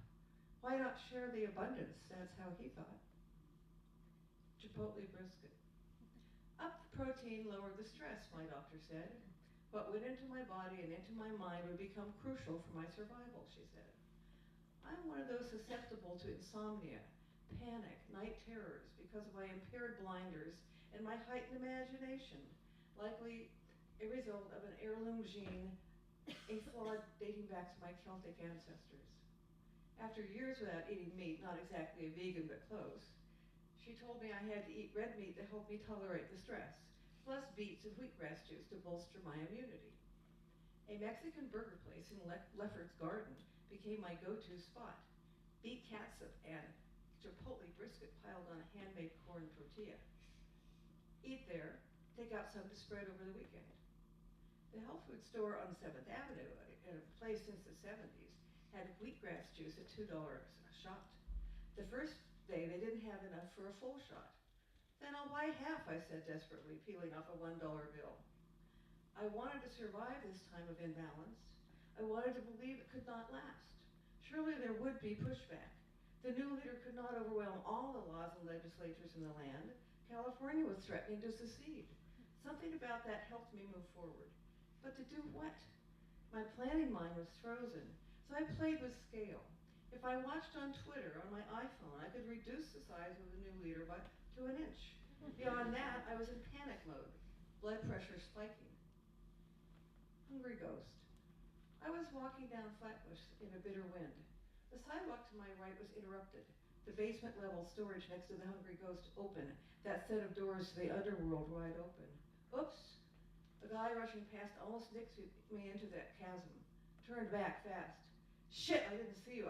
Why not share the abundance? That's how he thought. Chipotle brisket. Up the protein, lowered the stress, my doctor said. What went into my body and into my mind would become crucial for my survival, she said. I'm one of those susceptible to insomnia, panic, night terrors because of my impaired blinders and my heightened imagination, likely a result of an heirloom gene, a flaw dating back to my Celtic ancestors. After years without eating meat, not exactly a vegan but close, she told me I had to eat red meat to help me tolerate the stress, plus beets and wheatgrass juice to bolster my immunity. A Mexican burger place in Lefferts Garden became my go-to spot. Beet catsup and chipotle brisket piled on a handmade corn tortilla. Eat there, take out some to spread over the weekend. The health food store on 7th Avenue, in a place since the 70s, had wheatgrass juice at $2 a shot. The first day, they didn't have enough for a full shot. "Then I'll buy half," I said desperately, peeling off a $1 bill. I wanted to survive this time of imbalance. I wanted to believe it could not last. Surely there would be pushback. The new leader could not overwhelm all the laws and legislatures in the land. California was threatening to secede. Something about that helped me move forward. But to do what? My planning mind was frozen, so I played with scale. If I watched on Twitter on my iPhone, I could reduce the size of the new leader to an inch. Beyond that, I was in panic mode, blood pressure spiking. Hungry ghost. I was walking down Flatbush in a bitter wind. The sidewalk to my right was interrupted. The basement level storage next to the Hungry Ghost open, that set of doors to the underworld wide open. Oops! A guy rushing past almost nicked me into that chasm. Turned back fast. "Shit, I didn't see you."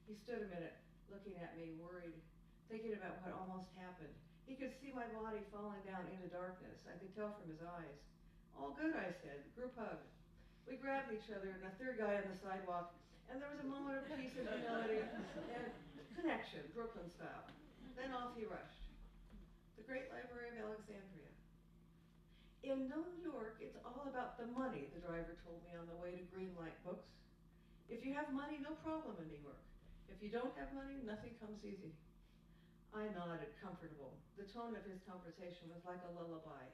He stood a minute, looking at me, worried, thinking about what almost happened. He could see my body falling down into darkness. I could tell from his eyes. "All good," I said. Group hug. We grabbed each other and a third guy on the sidewalk, and there was a moment of peace and humility and connection, Brooklyn style. Then off he rushed. The Great Library of Alexandria. "In New York, it's all about the money," the driver told me on the way to Greenlight Books. "If you have money, no problem in New York. If you don't have money, nothing comes easy." I nodded, comfortable. The tone of his conversation was like a lullaby.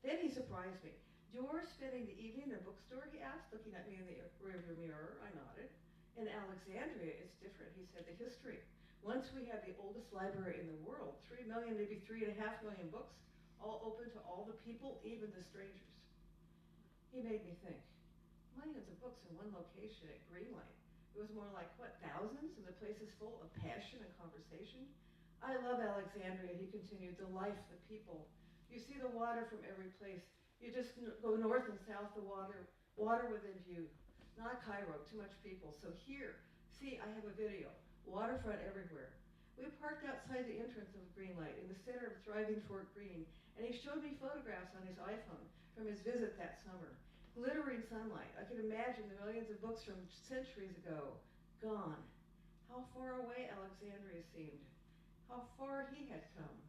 Then he surprised me. "You're spending the evening in a bookstore?" he asked, looking at me in the rearview mirror. I nodded. "In Alexandria, it's different," he said. "The history. Once we had the oldest library in the world, 3 million, maybe 3.5 million books, all open to all the people, even the strangers." He made me think. Millions of books in one location at Greenlight. It was more like, what, thousands? And the place is full of passion and conversation? "I love Alexandria," he continued. "The life, the people. You see the water from every place. You just go north and south, the water within view. Not Cairo, too much people. So here, see, I have a video. Waterfront everywhere." We parked outside the entrance of Greenlight in the center of thriving Fort Greene, and he showed me photographs on his iPhone from his visit that summer. Glittering sunlight. I could imagine the millions of books from centuries ago, gone. How far away Alexandria seemed. How far he had come.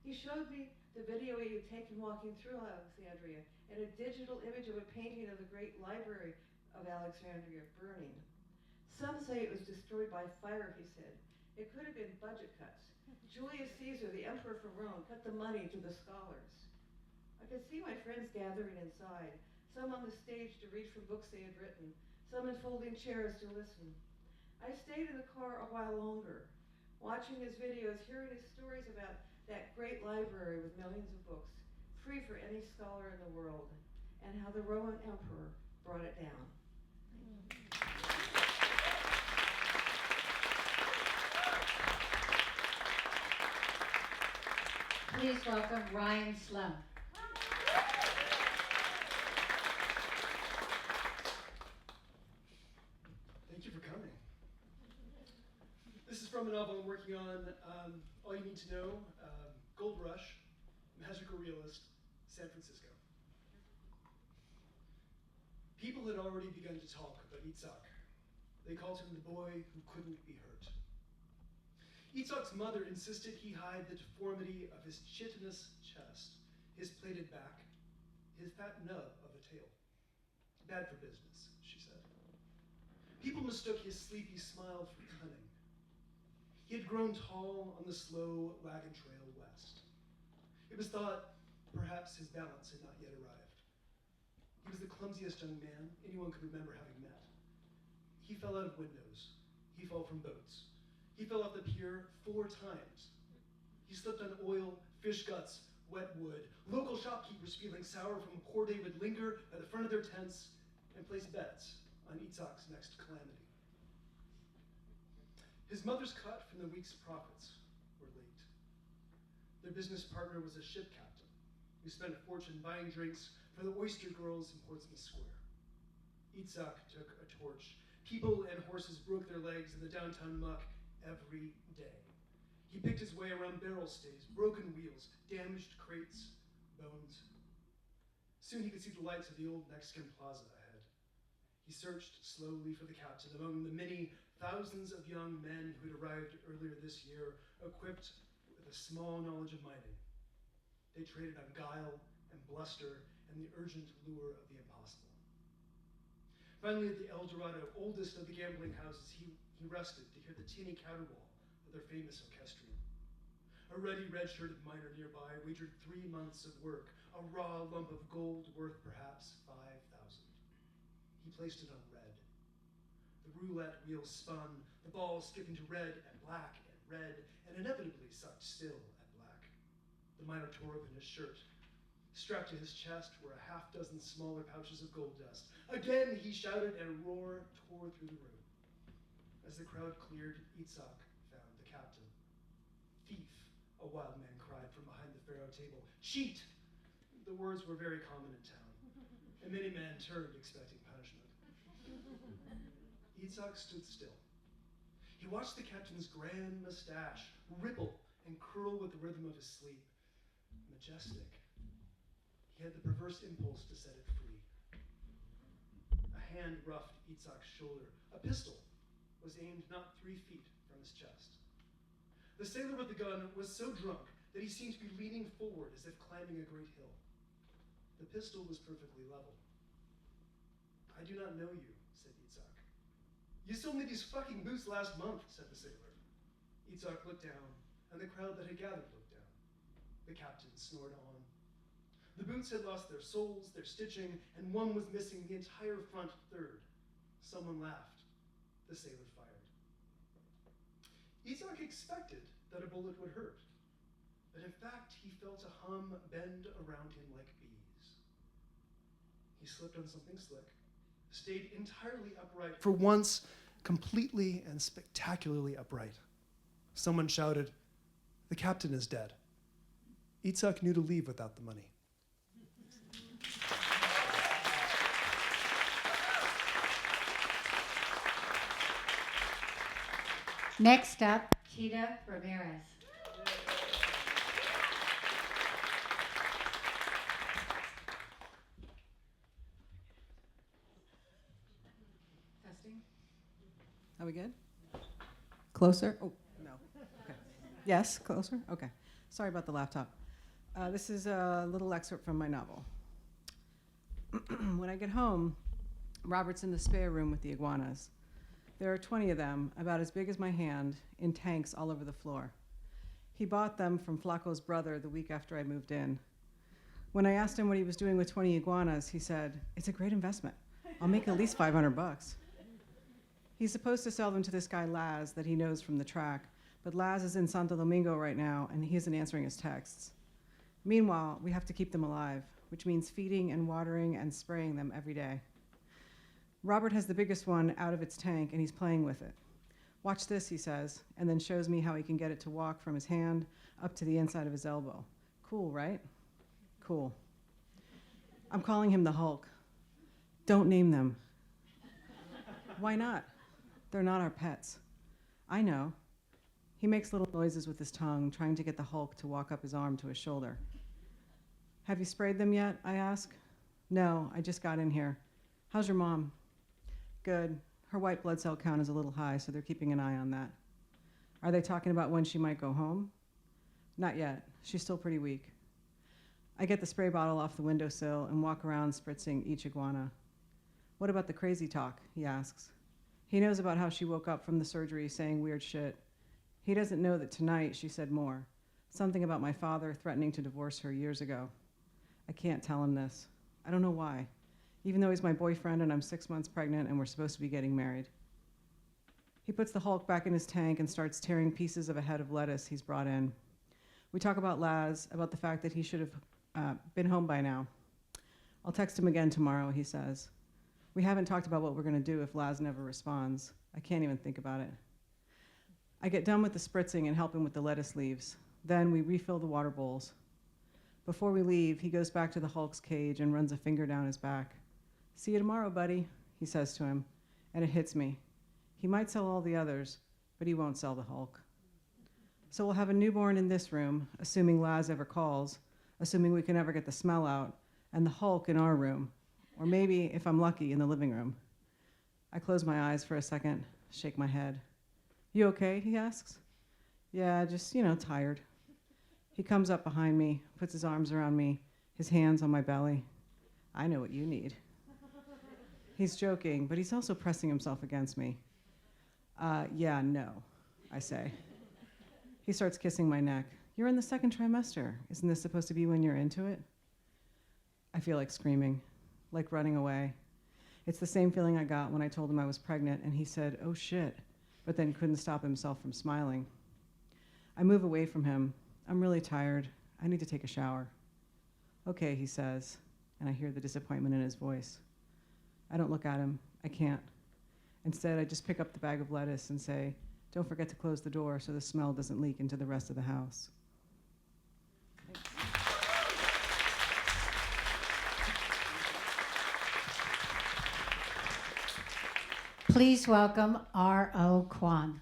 He showed me the video he had taken walking through Alexandria and a digital image of a painting of the great library of Alexandria burning. "Some say it was destroyed by fire," he said. "It could have been budget cuts. Julius Caesar, the emperor from Rome, cut the money to the scholars." I could see my friends gathering inside, some on the stage to read from books they had written, some in folding chairs to listen. I stayed in the car a while longer, watching his videos, hearing his stories about that great library with millions of books. free for any scholar in the world, and how the Roman emperor brought it down. Please welcome Ryan Slum. Thank you for coming. This is from a novel I'm working on, All You Need to Know, Gold Rush, Magical Realist, San Francisco. People had already begun to talk about Itzhak. They called him the boy who couldn't be hurt. Itzhak's mother insisted he hide the deformity of his chitinous chest, his plated back, his fat nub of a tail. Bad for business, she said. People mistook his sleepy smile for cunning. He had grown tall on the slow wagon trail west. It was thought perhaps his balance had not yet arrived. He was the clumsiest young man anyone could remember having met. He fell out of windows. He fell from boats. He fell off the pier 4 times. He slipped on oil, fish guts, wet wood. Local shopkeepers feeling sour from poor day would linger by the front of their tents and place bets on Itzhak's next calamity. His mother's cut from the week's profits were late. Their business partner was a ship captain who spent a fortune buying drinks for the oyster girls in Portsmouth Square. Itzhak took a torch. People and horses broke their legs in the downtown muck every day. He picked his way around barrel stays, broken wheels, damaged crates, bones. Soon he could see the lights of the old Mexican plaza ahead. He searched slowly for the captain among the many thousands of young men who had arrived earlier this year, equipped with a small knowledge of mining. They traded on guile and bluster and the urgent lure of the impossible. Finally, at the El Dorado, oldest of the gambling houses, he rested to hear the tinny counterwall of their famous orchestrion. A ruddy, red-shirted miner nearby wagered 3 months of work, a raw lump of gold worth perhaps 5,000. He placed it on red. The roulette wheel spun, the balls skipped into red and black and red, and inevitably sucked still at black. The miner tore open his shirt. Strapped to his chest were a half-dozen smaller pouches of gold dust. Again he shouted, and a roar tore through the room. As the crowd cleared, Itzhak found the captain. Thief, a wild man cried from behind the faro table. Cheat! The words were very common in town, and many men turned expecting punishment. Itzhak stood still. He watched the captain's grand mustache ripple and curl with the rhythm of his sleep. Majestic. He had the perverse impulse to set it free. A hand roughed Itzhak's shoulder. A pistol was aimed not 3 feet from his chest. The sailor with the gun was so drunk that he seemed to be leaning forward as if climbing a great hill. The pistol was perfectly level. I do not know you, said Itzhak. You sold me these fucking boots last month, said the sailor. Itzhak looked down, and the crowd that had gathered looked down. The captain snored on. The boots had lost their soles, their stitching, and one was missing the entire front third. Someone laughed. The sailor fired. Itzhak expected that a bullet would hurt, but in fact he felt a hum bend around him like bees. He slipped on something slick, stayed entirely upright, for once completely and spectacularly upright. Someone shouted, "The captain is dead." Itzhak knew to leave without the money. Next up, Tita Ramirez. Testing. Are we good? Closer? Oh, no. Okay. Yes, closer? Okay. Sorry about the laptop. This is a little excerpt from my novel. When I get home, Robert's in the spare room with the iguanas. There are 20 of them, about as big as my hand, in tanks all over the floor. He bought them from Flaco's brother the week after I moved in. When I asked him what he was doing with 20 iguanas, he said, "It's a great investment. I'll make at least $500. He's supposed to sell them to this guy Laz that he knows from the track, but Laz is in Santo Domingo right now, and he isn't answering his texts. Meanwhile, we have to keep them alive, which means feeding and watering and spraying them every day. Robert has the biggest one out of its tank, and he's playing with it. Watch this, he says, and then shows me how he can get it to walk from his hand up to the inside of his elbow. Cool, right? Cool. I'm calling him the Hulk. Don't name them. Why not? They're not our pets. I know. He makes little noises with his tongue, trying to get the Hulk to walk up his arm to his shoulder. Have you sprayed them yet? I ask. No, I just got in here. How's your mom? Good. Her white blood cell count is a little high, so they're keeping an eye on that. Are they talking about when she might go home? Not yet. She's still pretty weak. I get the spray bottle off the windowsill and walk around spritzing each iguana. What about the crazy talk? He asks. He knows about how she woke up from the surgery saying weird shit. He doesn't know that tonight she said more. Something about my father threatening to divorce her years ago. I can't tell him this. I don't know why. Even though he's my boyfriend and I'm 6 months pregnant and we're supposed to be getting married. He puts the Hulk back in his tank and starts tearing pieces of a head of lettuce he's brought in. We talk about Laz, about the fact that he should have been home by now. I'll text him again tomorrow, he says. We haven't talked about what we're going to do if Laz never responds. I can't even think about it. I get done with the spritzing and help him with the lettuce leaves. Then we refill the water bowls. Before we leave, he goes back to the Hulk's cage and runs a finger down his back. See you tomorrow, buddy, he says to him, and it hits me. He might sell all the others, but he won't sell the Hulk. So we'll have a newborn in this room, assuming Laz ever calls, assuming we can ever get the smell out, and the Hulk in our room, or maybe, if I'm lucky, in the living room. I close my eyes for a second, shake my head. You okay, he asks. Yeah, just, tired. He comes up behind me, puts his arms around me, his hands on my belly. I know what you need. He's joking, but he's also pressing himself against me. Yeah, no, I say. He starts kissing my neck. You're in the second trimester. Isn't this supposed to be when you're into it? I feel like screaming, like running away. It's the same feeling I got when I told him I was pregnant and he said, oh shit, but then couldn't stop himself from smiling. I move away from him. I'm really tired. I need to take a shower. Okay, he says, and I hear the disappointment in his voice. I don't look at him. I can't. Instead, I just pick up the bag of lettuce and say, don't forget to close the door so the smell doesn't leak into the rest of the house. Please welcome R.O. Kwan.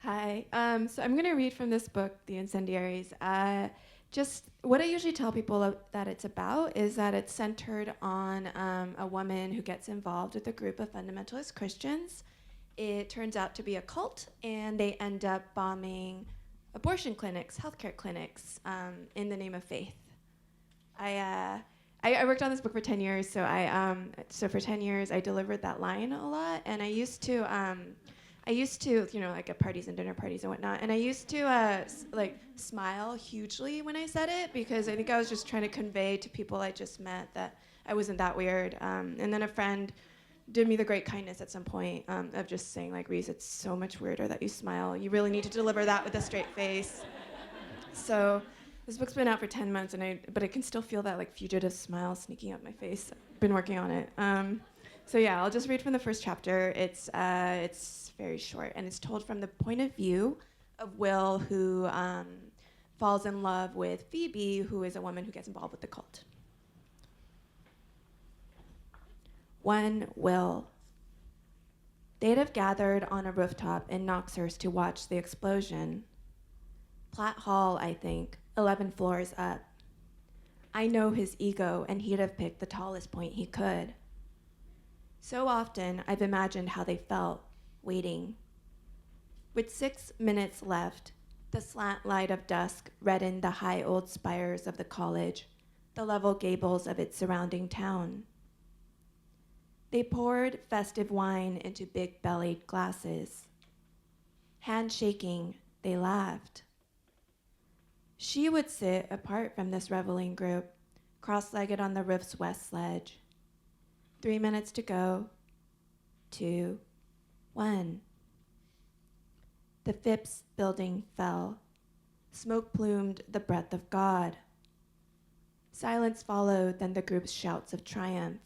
Hi. So I'm going to read from this book, The Incendiaries. Just what I usually tell people that it's about is that it's centered on a woman who gets involved with a group of fundamentalist Christians. It turns out to be a cult, and they end up bombing abortion clinics, healthcare clinics, in the name of faith. I worked on this book for 10 years, so for 10 years I delivered that line a lot, and I used to, like at parties and dinner parties and whatnot, and I used to smile hugely when I said it because I think I was just trying to convey to people I just met that I wasn't that weird. And then a friend did me the great kindness at some point of just saying, like, Reese, it's so much weirder that you smile. You really need to deliver that with a straight face. So this book's been out for 10 months, but I can still feel that like fugitive smile sneaking up my face. I've been working on it. So yeah, I'll just read from the first chapter. It's very short, and it's told from the point of view of Will, who falls in love with Phoebe, who is a woman who gets involved with the cult. One Will. They'd have gathered on a rooftop in Knoxhurst to watch the explosion. Platt Hall, I think, 11 floors up. I know his ego, and he'd have picked the tallest point he could. So often, I've imagined how they felt, waiting. With 6 minutes left, the slant light of dusk reddened the high old spires of the college, the level gables of its surrounding town. They poured festive wine into big-bellied glasses. Handshaking, they laughed. She would sit apart from this reveling group, cross-legged on the roof's west ledge. 3 minutes to go. 2, When? The Phipps building fell. Smoke plumed the breath of God. Silence followed, then the group's shouts of triumph.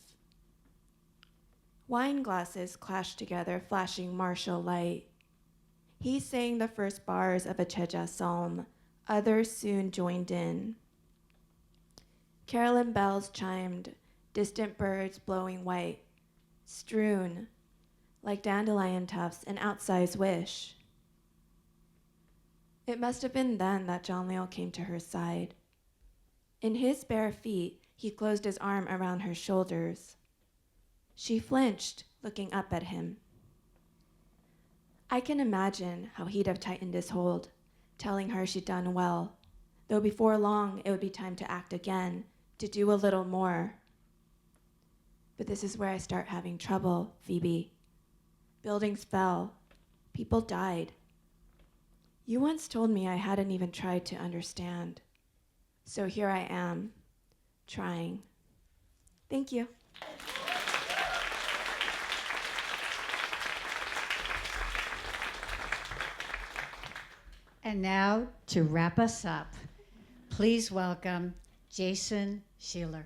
Wine glasses clashed together, flashing martial light. He sang the first bars of a Cheja psalm. Others soon joined in. Carolyn bells chimed, distant birds blowing white, strewn like dandelion tufts, an outsized wish. It must have been then that John Leal came to her side. In his bare feet, he closed his arm around her shoulders. She flinched, looking up at him. I can imagine how he'd have tightened his hold, telling her she'd done well, though before long it would be time to act again, to do a little more. But this is where I start having trouble, Phoebe. Buildings fell. People died. You once told me I hadn't even tried to understand. So here I am, trying. Thank you. And now, to wrap us up, please welcome Jason Sheeler.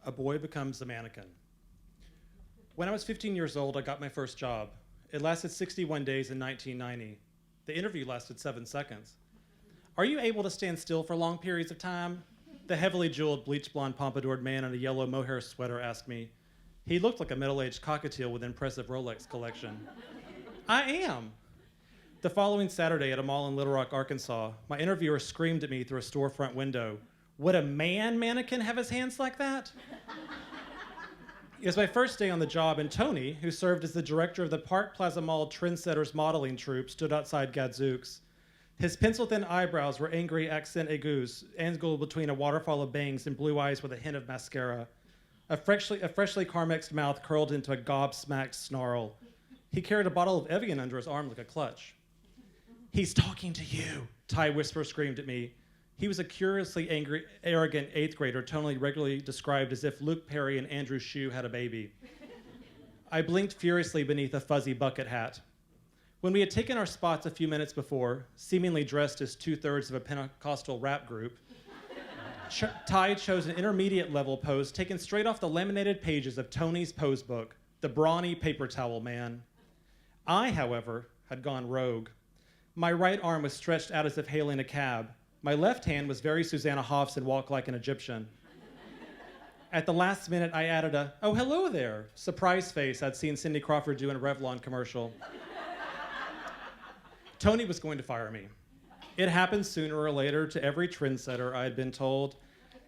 A boy becomes a mannequin. When I was 15 years old, I got my first job. It lasted 61 days in 1990. The interview lasted 7 seconds. Are you able to stand still for long periods of time? The heavily jeweled, bleach blonde pompadoured man in a yellow mohair sweater asked me. He looked like a middle-aged cockatiel with an impressive Rolex collection. I am. The following Saturday at a mall in Little Rock, Arkansas, my interviewer screamed at me through a storefront window, "Would a man mannequin have his hands like that?" It was my first day on the job, and Tony, who served as the director of the Park Plaza Mall Trendsetters modeling troupe, stood outside Gadzooks. His pencil-thin eyebrows were angry accent aigus, angled between a waterfall of bangs and blue eyes with a hint of mascara. A freshly Carmexed mouth curled into a gobsmacked snarl. He carried a bottle of Evian under his arm like a clutch. "He's talking to you," Ty Whisper screamed at me. He was a curiously angry, arrogant 8th grader, tonally regularly described as if Luke Perry and Andrew Shue had a baby. I blinked furiously beneath a fuzzy bucket hat. When we had taken our spots a few minutes before, seemingly dressed as 2/3 of a Pentecostal rap group, Ty chose an intermediate level pose taken straight off the laminated pages of Tony's pose book, The Brawny Paper Towel Man. I, however, had gone rogue. My right arm was stretched out as if hailing a cab. My left hand was very Susanna Hoffs and walked like an Egyptian. At the last minute, I added a, "Oh, hello there," surprise face I'd seen Cindy Crawford do in a Revlon commercial. Tony was going to fire me. It happens sooner or later to every trendsetter, I had been told,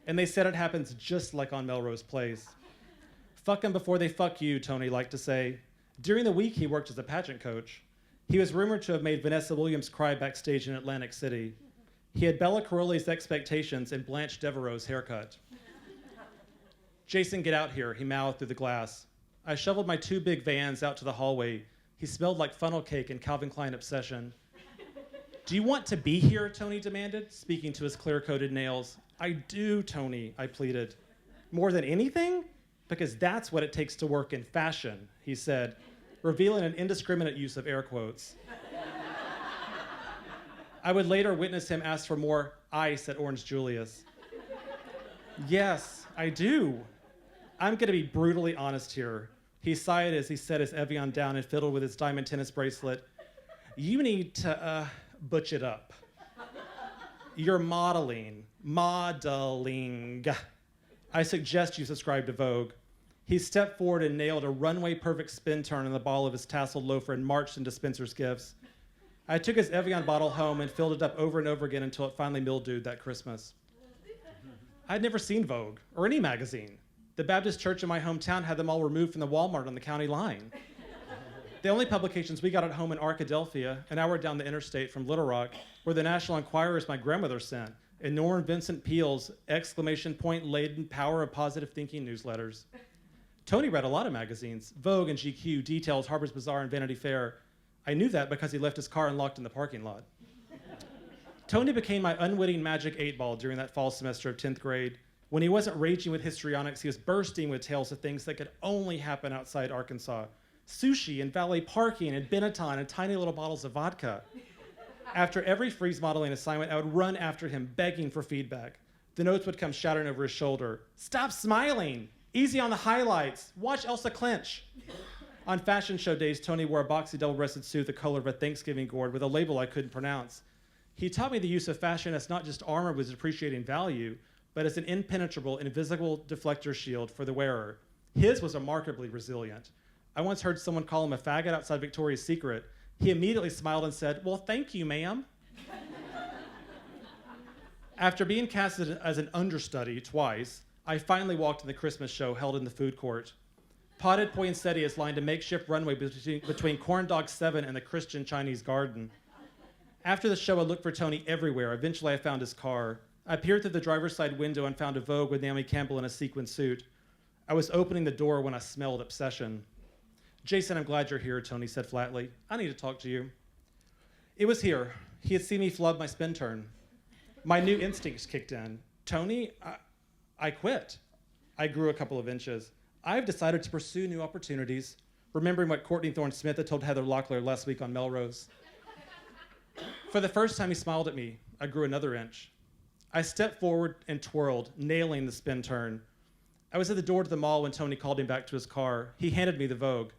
and they said it happens just like on Melrose Place. "Fuck 'em before they fuck you," Tony liked to say. During the week, he worked as a pageant coach. He was rumored to have made Vanessa Williams cry backstage in Atlantic City. He had Bella Caroli's expectations and Blanche Devereaux's haircut. "Jason, get out here," he mouthed through the glass. I shoveled my 2 big vans out to the hallway. He smelled like funnel cake and Calvin Klein Obsession. "Do you want to be here?" Tony demanded, speaking to his clear-coated nails. "I do, Tony," I pleaded. "More than anything? Because that's what it takes to work in fashion," he said, revealing an indiscriminate use of air quotes. I would later witness him ask for more ice at Orange Julius. "Yes, I do. I'm going to be brutally honest here." He sighed as he set his Evian down and fiddled with his diamond tennis bracelet. "You need to, butch it up. You're modeling. Modeling. I suggest you subscribe to Vogue." He stepped forward and nailed a runway-perfect spin turn on the ball of his tasseled loafer and marched into Spencer's Gifts. I took his Evian bottle home and filled it up over and over again until it finally mildewed that Christmas. I'd never seen Vogue, or any magazine. The Baptist church in my hometown had them all removed from the Walmart on the county line. The only publications we got at home in Arkadelphia, an hour down the interstate from Little Rock, were the National Enquirers my grandmother sent, and Norman Vincent Peale's exclamation point-laden power of positive thinking newsletters. Tony read a lot of magazines, Vogue and GQ, Details, Harper's Bazaar, and Vanity Fair. I knew that because he left his car unlocked in the parking lot. Tony became my unwitting magic 8-ball during that fall semester of 10th grade. When he wasn't raging with histrionics, he was bursting with tales of things that could only happen outside Arkansas. Sushi and valet parking and Benetton and tiny little bottles of vodka. After every freeze modeling assignment, I would run after him begging for feedback. The notes would come shattering over his shoulder. Stop smiling. Easy on the highlights. Watch Elsa clench. On fashion show days, Tony wore a boxy double-breasted suit the color of a Thanksgiving gourd with a label I couldn't pronounce. He taught me the use of fashion as not just armor with depreciating value, but as an impenetrable, invisible deflector shield for the wearer. His was remarkably resilient. I once heard someone call him a faggot outside Victoria's Secret. He immediately smiled and said, "Well, thank you, ma'am." After being casted as an understudy twice, I finally walked in the Christmas show held in the food court. Potted poinsettias lined a makeshift runway between Corn Dog 7 and the Christian Chinese garden. After the show, I looked for Tony everywhere. Eventually, I found his car. I peered through the driver's side window and found a Vogue with Naomi Campbell in a sequin suit. I was opening the door when I smelled obsession. "Jason, I'm glad you're here," Tony said flatly. "I need to talk to you." It was here. He had seen me flub my spin turn. My new instincts kicked in. "Tony, I quit." I grew a couple of inches. "I've decided to pursue new opportunities," remembering what Courtney Thorne Smith had told Heather Locklear last week on Melrose. For the first time, he smiled at me. I grew another inch. I stepped forward and twirled, nailing the spin turn. I was at the door to the mall when Tony called me back to his car. He handed me the Vogue.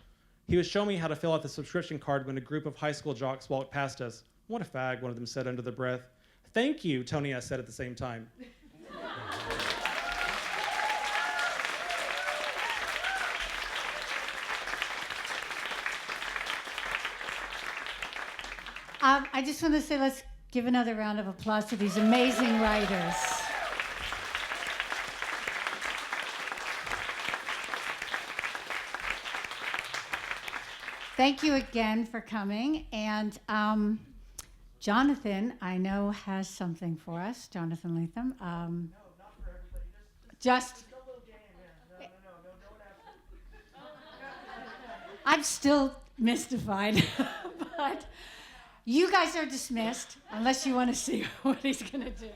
He was showing me how to fill out the subscription card when a group of high school jocks walked past us. "What a fag," one of them said under their breath. "Thank you," Tony and I said at the same time. I just want to say let's give another round of applause to these amazing writers. Thank you again for coming. And Jonathan, I know, has something for us. Jonathan Latham. No, not for everybody. Just a little game, yeah. No. I'm still mystified, but you guys are dismissed unless you want to see what he's going to do.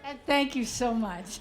And thank you so much.